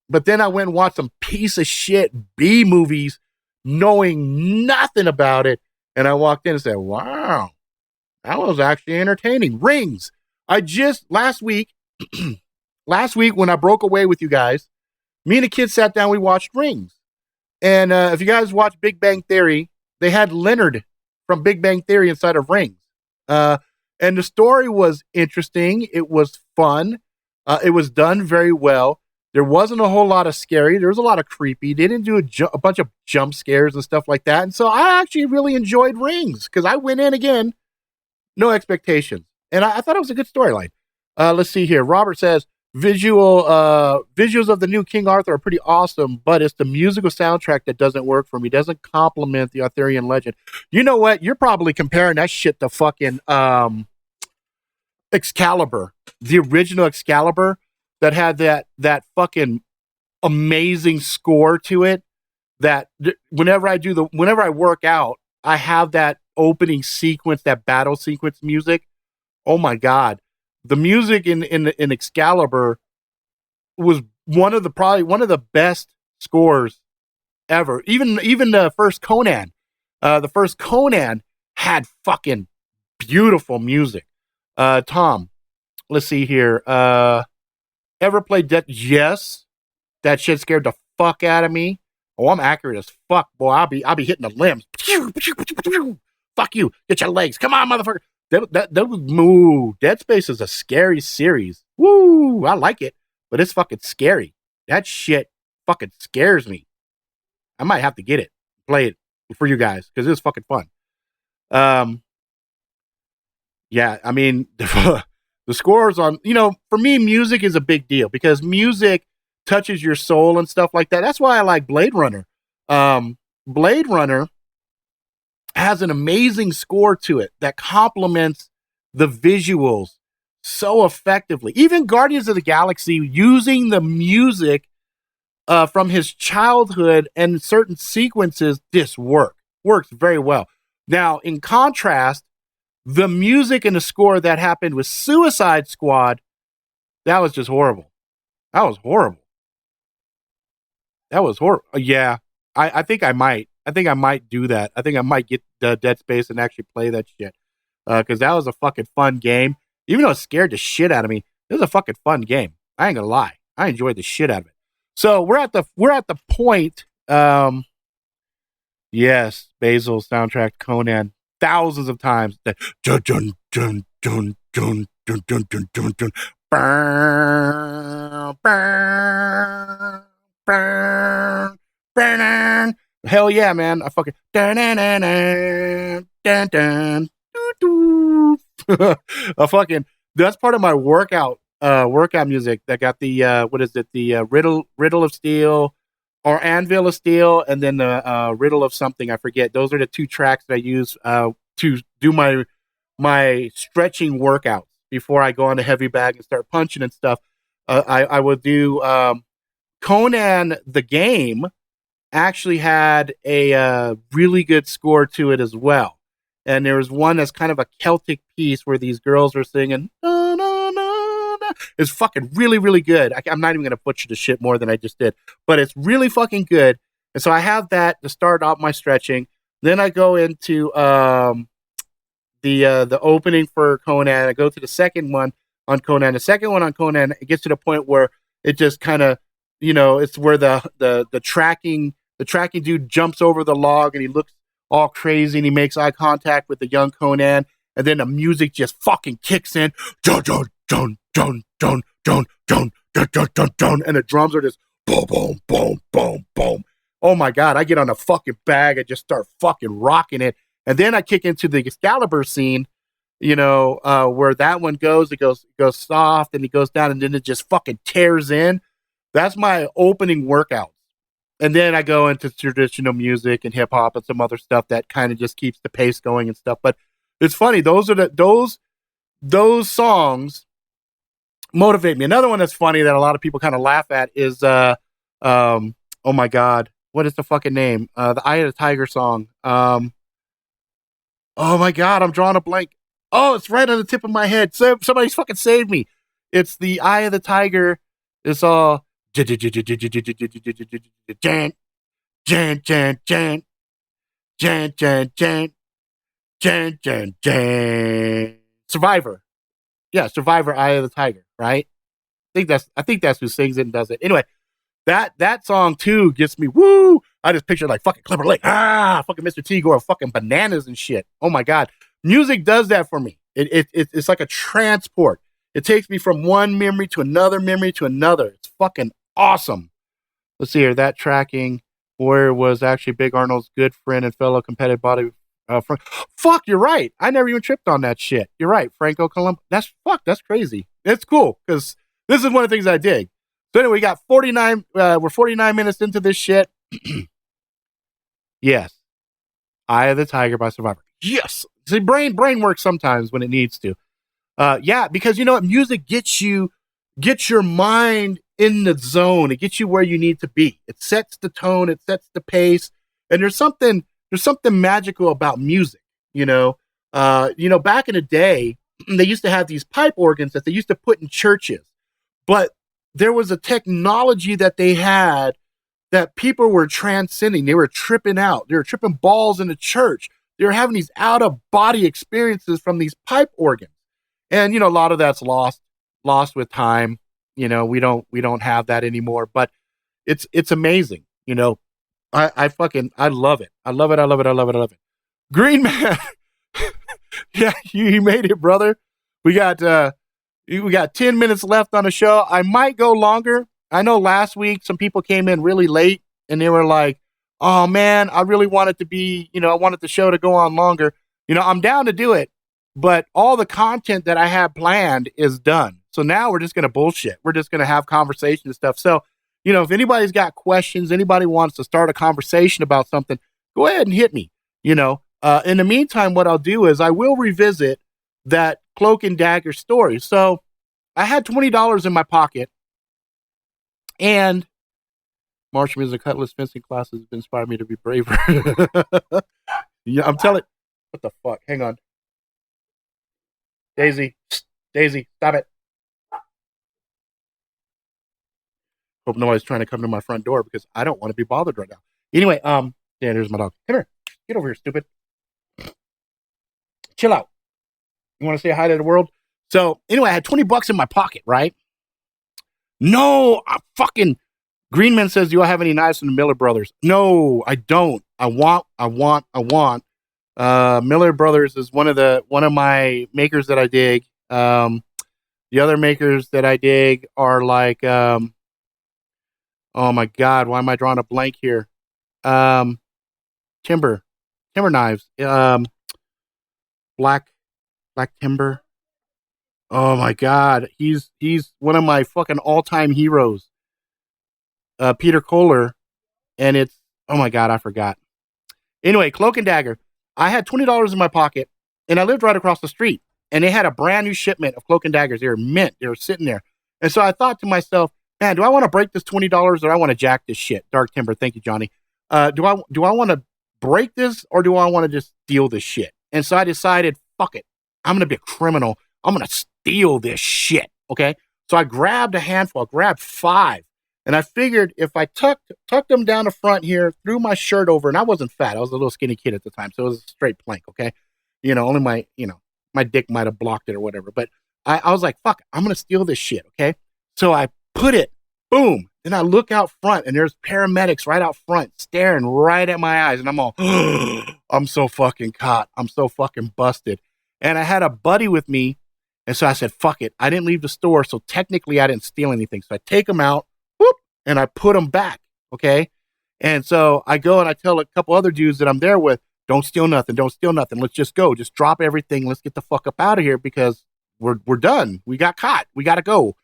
But then I went and watched some piece of shit B movies knowing nothing about it. And I walked in and said, wow, that was actually entertaining. Rings. Last week when I broke away with you guys, me and the kids sat down, we watched Rings. And if you guys watch Big Bang Theory, they had Leonard from Big Bang Theory inside of Rings. And the story was interesting. It was fun. It was done very well. There wasn't a whole lot of scary. There was a lot of creepy. They didn't do a bunch of jump scares and stuff like that. And so I actually really enjoyed Rings because I went in again, no expectations. And I thought it was a good storyline. Let's see here. Robert says, visuals of the new King Arthur are pretty awesome, but it's the musical soundtrack that doesn't work for me. Doesn't complement the Arthurian legend. You know what? You're probably comparing that shit to fucking Excalibur, the original Excalibur that had that fucking amazing score to it. That whenever I work out, I have that opening sequence, that battle sequence music. Oh my God. The music in Excalibur was probably one of the best scores ever. Even the first Conan. The first Conan had fucking beautiful music. Tom, let's see here. Ever played Dead? Yes. That shit scared the fuck out of me. Oh, I'm accurate as fuck, boy. I'll be hitting the limbs. Fuck you. Get your legs. Come on, motherfucker. That was moo. Dead Space is a scary series. Woo. I like it, but it's fucking scary. That shit fucking scares me. I might have to get it, play it for you guys because it was fucking fun. Yeah, I mean, the scores on, for me, music is a big deal because music touches your soul and stuff like that. That's why I like Blade Runner. Blade Runner has an amazing score to it that complements the visuals so effectively. Even Guardians of the Galaxy, using the music from his childhood and certain sequences, this works very well. Now, in contrast, the music and the score that happened with Suicide Squad, that was just horrible. That was horrible. Yeah, I think I might. I think I might do that. I think I might get Dead Space and actually play that shit. Because that was a fucking fun game. Even though it scared the shit out of me, it was a fucking fun game. I ain't gonna lie. I enjoyed the shit out of it. So we're at the point. Yes, Basil soundtrack Conan thousands of times. That dun dun dun dun dun dun dun dun dun dun. Burn, burn, burn, burn. Hell yeah, man! I fucking dun dun dun dun dun dun. I fucking, that's part of my workout music that got the what is it, the riddle of steel or anvil of steel, and then the riddle of something, I forget. Those are the two tracks that I use to do my stretching workouts before I go on the heavy bag and start punching and stuff. I would do Conan the game actually had a really good score to it as well. And there was one that's kind of a Celtic piece where these girls are singing. Na, na, na, na. It's fucking really, really good. I'm not even going to butcher the shit more than I just did. But it's really fucking good. And so I have that to start off my stretching. Then I go into the opening for Conan. I go to the second one on Conan. The second one on Conan, it gets to the point where it just kind of, it's where the tracking dude jumps over the log and he looks all crazy and he makes eye contact with the young Conan, and then the music just fucking kicks in. Dun dun dun dun dun dun dun dun dun dun dun, and the drums are just boom boom boom boom boom. Oh my god, I get on the fucking bag and just start fucking rocking it. And then I kick into the Excalibur scene, where that one goes, it goes soft and it goes down and then it just fucking tears in. That's my opening workout. And then I go into traditional music and hip hop and some other stuff that kind of just keeps the pace going and stuff. But it's funny; those songs motivate me. Another one that's funny that a lot of people kind of laugh at is oh my god, what is the fucking name? The Eye of the Tiger song. Oh my god, I'm drawing a blank. Oh, it's right on the tip of my head. Somebody's fucking save me. It's the Eye of the Tiger. It's all. Jan, Jan, Jan, Jan, Jan, Jan, Jan, Jan, Jan, Jan. Survivor. Yeah, Survivor, Eye of the Tiger, right? I think that's who sings it and does it. Anyway, that song too gets me woo. I just picture like fucking Clipper Lake. Fucking Mr. T going fucking bananas and shit. Oh my god. Music does that for me. It's like a transport. It takes me from one memory to another memory to another. It's fucking awesome. Let's see here. That tracking where was actually Big Arnold's good friend and fellow competitive body friend. Fuck, you're right. I never even tripped on that shit. You're right. Franco Columbo. That's crazy. It's cool because this is one of the things I dig. So anyway, we got 49. We're 49 minutes into this shit. Yes. Eye of the Tiger by Survivor. Yes. See, brain works sometimes when it needs to. Yeah, because you know what? Music gets your mind in the zone. It gets you where you need to be. It sets the tone. It sets the pace. And there's something magical about music. Back in the day, they used to have these pipe organs that they used to put in churches, but there was a technology that they had that people were transcending. They were tripping out. They were tripping balls in the church. They were having these out of body experiences from these pipe organs. And, a lot of that's lost with time. We don't have that anymore, but it's amazing. I love it. I love it. I love it. I love it. I love it. Green Man. Yeah, you made it, brother. We got 10 minutes left on the show. I might go longer. I know last week some people came in really late and they were like, "Oh man, I really wanted to be, I wanted the show to go on longer." I'm down to do it, but all the content that I had planned is done. So now we're just going to bullshit. We're just going to have conversation and stuff. So, if anybody's got questions, anybody wants to start a conversation about something, go ahead and hit me. In the meantime, what I'll do is I will revisit that Cloak and Dagger story. So I had $20 in my pocket, and martial music, cutlass, fencing classes inspired me to be braver. Yeah, I'm telling. What the fuck? Hang on, Daisy, stop it! Hope nobody's trying to come to my front door because I don't want to be bothered right now. Anyway, yeah, there's my dog. Come here, get over here, stupid. Chill out. You want to say hi to the world? So anyway, I had $20 in my pocket, right? No, I fucking Green Man says, "Do I have any knives from the Miller Brothers?" No, I don't. I want. Miller Brothers is one of my makers that I dig. The other makers that I dig are like, oh my God, why am I drawing a blank here? Timber knives. Black Timber. Oh my God, he's one of my fucking all-time heroes. Peter Kohler, and it's, oh my God, I forgot. Anyway, Cloak and Dagger. I had $20 in my pocket, and I lived right across the street, and they had a brand new shipment of Cloak and Daggers. They were mint. They were sitting there. And so I thought to myself, man, do I want to break this $20 or I want to jack this shit? Dark Timber. Thank you, Johnny. Do I want to break this or do I want to just steal this shit? And so I decided, fuck it. I'm going to be a criminal. I'm going to steal this shit. Okay. So I grabbed a handful. I grabbed 5. And I figured if I tucked them down the front here, threw my shirt over, and I wasn't fat. I was a little skinny kid at the time. So it was a straight plank. Okay. Only my dick might have blocked it or whatever. But I was like, fuck, I'm going to steal this shit. Okay. So I put it, boom. Then I look out front and there's paramedics right out front staring right at my eyes. And I'm all, I'm so fucking caught. I'm so fucking busted. And I had a buddy with me. And so I said, fuck it. I didn't leave the store. So technically I didn't steal anything. So I take them out, whoop, and I put them back. Okay. And so I go and I tell a couple other dudes that I'm there with, don't steal nothing. Don't steal nothing. Let's just go. Just drop everything. Let's get the fuck up out of here because we're done. We got caught. We got to go.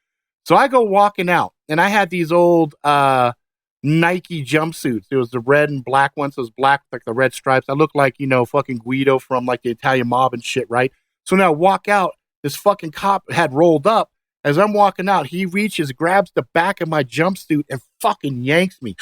So I go walking out, and I had these old Nike jumpsuits. It was the red and black ones. It was black, like the red stripes. I look like, fucking Guido from like the Italian mob and shit, right? So now I walk out. This fucking cop had rolled up. As I'm walking out, he reaches, grabs the back of my jumpsuit, and fucking yanks me.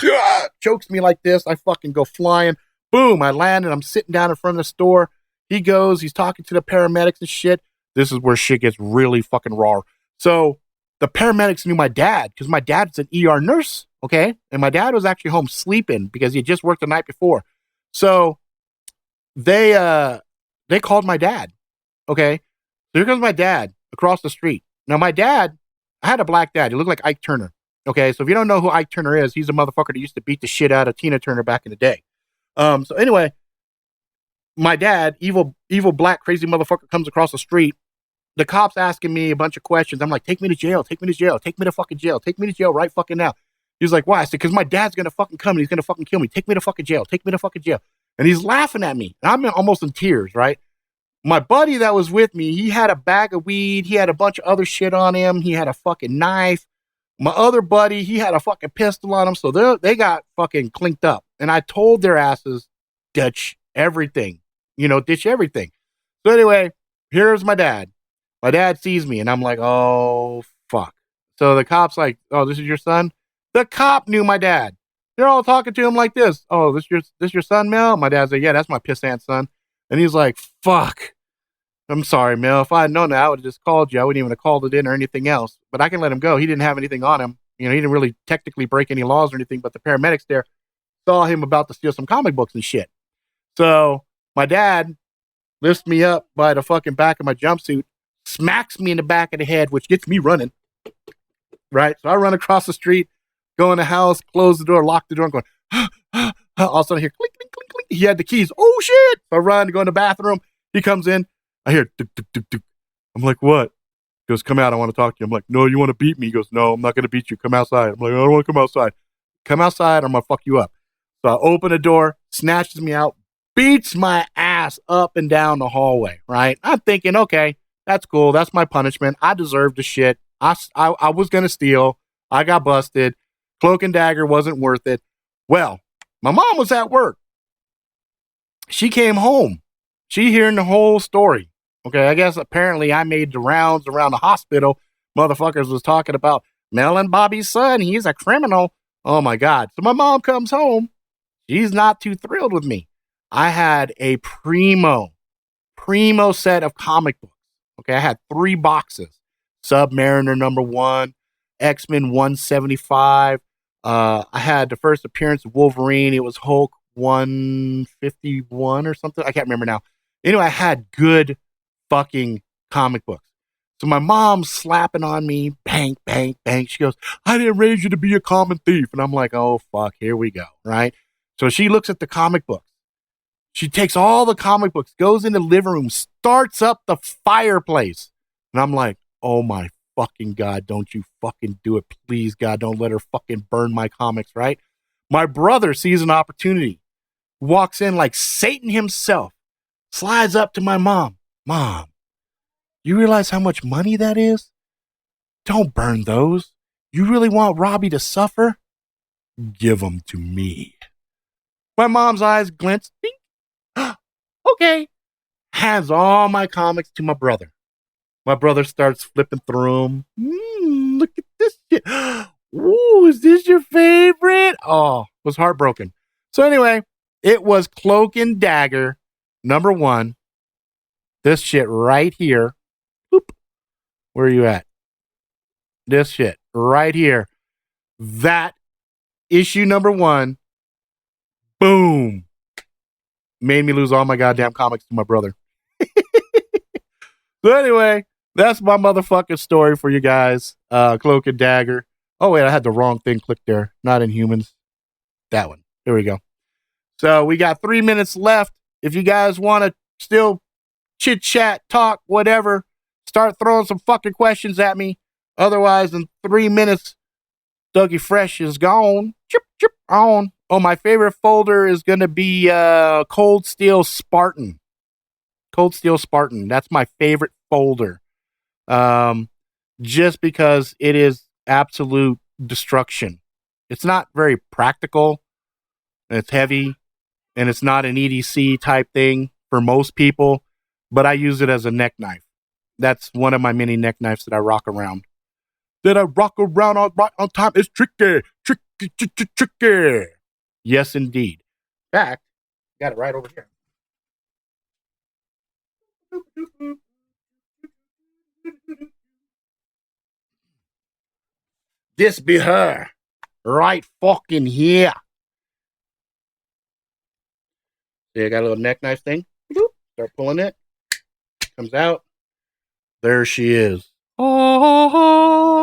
Chokes me like this. I fucking go flying. Boom, I land, and I'm sitting down in front of the store. He goes, he's talking to the paramedics and shit. This is where shit gets really fucking raw. So the paramedics knew my dad because my dad's an ER nurse, okay? And my dad was actually home sleeping because he had just worked the night before. So they called my dad, okay? So here comes my dad across the street. Now, my dad, I had a black dad. He looked like Ike Turner, okay? So if you don't know who Ike Turner is, he's a motherfucker that used to beat the shit out of Tina Turner back in the day. So anyway, my dad, evil black crazy motherfucker, comes across the street. The cop's asking me a bunch of questions. I'm like, take me to jail, take me to jail, take me to fucking jail, take me to jail right fucking now. He's like, why? I said, because my dad's going to fucking come and he's going to fucking kill me. Take me to fucking jail, take me to fucking jail. And he's laughing at me. And I'm almost in tears, right? My buddy that was with me, he had a bag of weed. He had a bunch of other shit on him. He had a fucking knife. My other buddy, he had a fucking pistol on him. So they got fucking clinked up. And I told their asses, ditch everything. Ditch everything. So anyway, here's my dad. My dad sees me, and I'm like, oh, fuck. So the cop's like, oh, this is your son? The cop knew my dad. They're all talking to him like this. Oh, this your son, Mel? My dad's like, yeah, that's my pissant son. And he's like, fuck. I'm sorry, Mel. If I had known that, I would have just called you. I wouldn't even have called it in or anything else. But I can let him go. He didn't have anything on him. He didn't really technically break any laws or anything, but the paramedics there saw him about to steal some comic books and shit. So my dad lifts me up by the fucking back of my jumpsuit, smacks me in the back of the head, which gets me running. right? So I run across the street, go in the house, close the door, lock the door, and going, all of a sudden I hear clink, clink, clink, clink. He had the keys. Oh, shit. So I run to go in the bathroom. He comes in. I hear, duk, duk, duk, duk. I'm like, what? He goes, come out. I want to talk to you. I'm like, no, you want to beat me? He goes, no, I'm not going to beat you. Come outside. I'm like, I don't want to come outside. Come outside or I'm going to fuck you up. So I open the door, snatches me out, beats my ass up and down the hallway, right? I'm thinking, okay, that's cool. That's my punishment. I deserve the shit. I was going to steal. I got busted. Cloak and Dagger wasn't worth it. Well, my mom was at work. She came home. She hearing the whole story. Okay, I guess apparently I made the rounds around the hospital. Motherfuckers was talking about Mel and Bobby's son. He's a criminal. Oh, my God. So my mom comes home. She's not too thrilled with me. I had a primo set of comic books. Okay, I had 3 boxes. Submariner #1, X-Men 175. I had the first appearance of Wolverine. It was Hulk 151 or something. I can't remember now. Anyway, I had good fucking comic books. So my mom's slapping on me, bang, bang, bang. She goes, I didn't raise you to be a common thief. And I'm like, oh, fuck, here we go, right? So she looks at the comic books. She takes all the comic books, goes in the living room, starts up the fireplace. And I'm like, oh my fucking God, don't you fucking do it. Please, God, don't let her fucking burn my comics, right? My brother sees an opportunity, walks in like Satan himself, slides up to my mom. Mom, you realize how much money that is? Don't burn those. You really want Robbie to suffer? Give them to me. My mom's eyes glint. Okay. Hands all my comics to my brother. My brother starts flipping through them. Look at this shit. Ooh, is this your favorite? Oh, was heartbroken. So anyway, it was Cloak and Dagger #1. This shit right here. Boop. Where are you at? This shit right here. That issue #1. Boom. Made me lose all my goddamn comics to my brother. So anyway, that's my motherfucking story for you guys. Cloak and Dagger. Oh, wait, I had the wrong thing clicked there. Not Inhumans. That one. There we go. So we got 3 minutes left. If you guys want to still chit chat, talk, whatever, start throwing some fucking questions at me. Otherwise, in 3 minutes, Dougie Fresh is gone. Chip, chip, on. Oh, my favorite folder is going to be Cold Steel Spartan. Cold Steel Spartan. That's my favorite folder. Just because it is absolute destruction. It's not very practical. It's heavy. And it's not an EDC type thing for most people. But I use it as a neck knife. That's one of my many neck knives that I rock around. That I rock around on time. It's tricky. Tricky. Yes, indeed. In fact, got it right over here. This be her. Right fucking here. See, I got a little neck knife thing. Start pulling it. Comes out. There she is. Oh,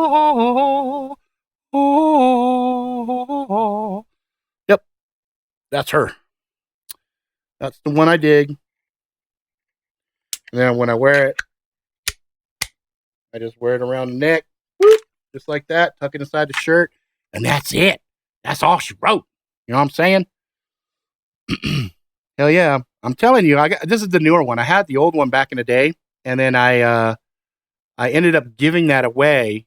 oh. Yep. That's her. That's the one I dig. And then when I wear it, I just wear it around the neck. Whoop, just like that. Tuck it inside the shirt. And that's it. That's all she wrote. You know what I'm saying? Hell yeah. I'm telling you, this is the newer one. I had the old one back in the day. And then I ended up giving that away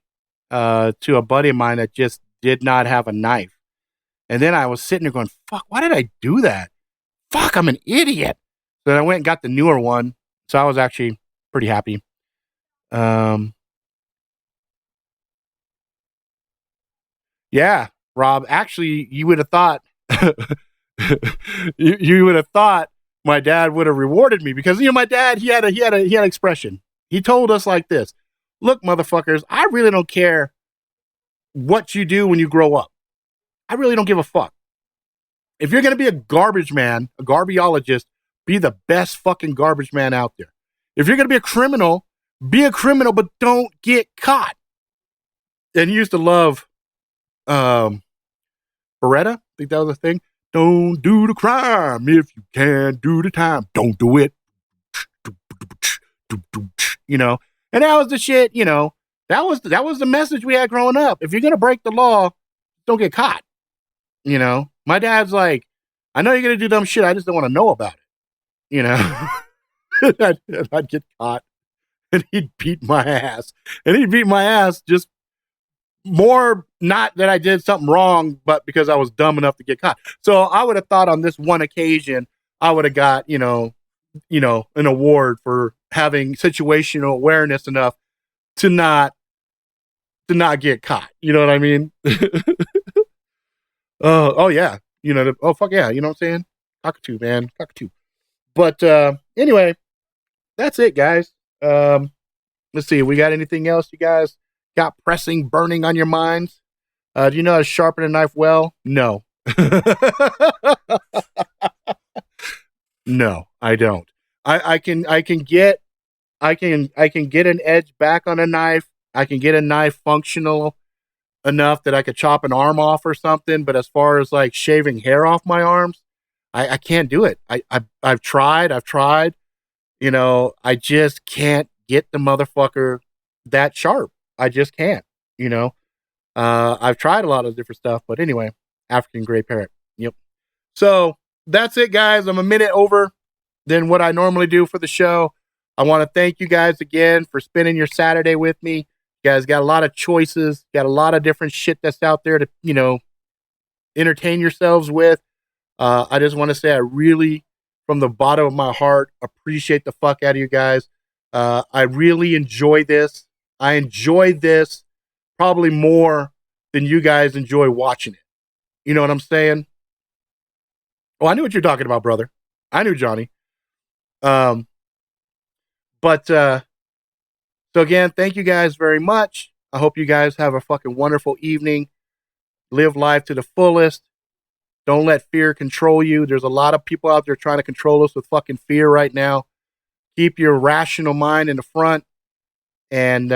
to a buddy of mine that just did not have a knife. And then I was sitting there going, fuck, why did I do that? Fuck, I'm an idiot. So then I went and got the newer one. So I was actually pretty happy. Yeah, Rob, actually, you would have thought, you would have thought my dad would have rewarded me because, you know, my dad, he had an expression. He told us like this: look, motherfuckers, I really don't care what you do when you grow up. I really don't give a fuck. If you're going to be a garbage man, a garbiologist, be the best fucking garbage man out there. If you're going to be a criminal, but don't get caught. And he used to love Beretta. I think that was a thing. Don't do the crime if you can do the time. Don't do it. You know, and that was the shit. You know, that was the message we had growing up. If you're gonna break the law, don't get caught. You know, my dad's like, I know you're gonna do dumb shit. I just don't want to know about it. You know, I'd get caught, and he'd beat my ass, and he'd beat my ass just more not that I did something wrong, but because I was dumb enough to get caught. So I would have thought on this one occasion, I would have got, you know, an award for having situational awareness enough to not get caught. You know what I mean? Oh yeah. You know, oh fuck yeah. You know what I'm saying? Cockatoo, man. Cockatoo. But anyway, that's it, guys. Let's see. We got anything else you guys got pressing, burning on your minds? Do you know how to sharpen a knife well? No. No, I don't. I can get an edge back on a knife. I can get a knife functional enough that I could chop an arm off or something. But as far as like shaving hair off my arms, I can't do it. I've tried. You know, I just can't get the motherfucker that sharp. I just can't. You know, I've tried a lot of different stuff, but anyway, African gray parrot. Yep. So that's it, guys. I'm a minute over than what I normally do for the show. I want to thank you guys again for spending your Saturday with me. You guys got a lot of choices, got a lot of different shit that's out there to, you know, entertain yourselves with. I just want to say I really, from the bottom of my heart, appreciate the fuck out of you guys. I really enjoy this. I enjoy this probably more than you guys enjoy watching it. You know what I'm saying? Oh, I knew what you're talking about, brother. I knew Johnny. So again, thank you guys very much. I hope you guys have a fucking wonderful evening. Live life to the fullest. Don't let fear control you. There's a lot of people out there trying to control us with fucking fear right now. Keep your rational mind in the front and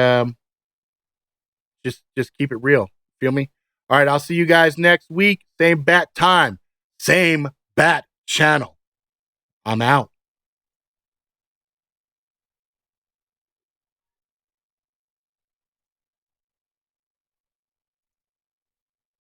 just keep it real. Feel me? All right, I'll see you guys next week. Same bat time, same bat channel. I'm out.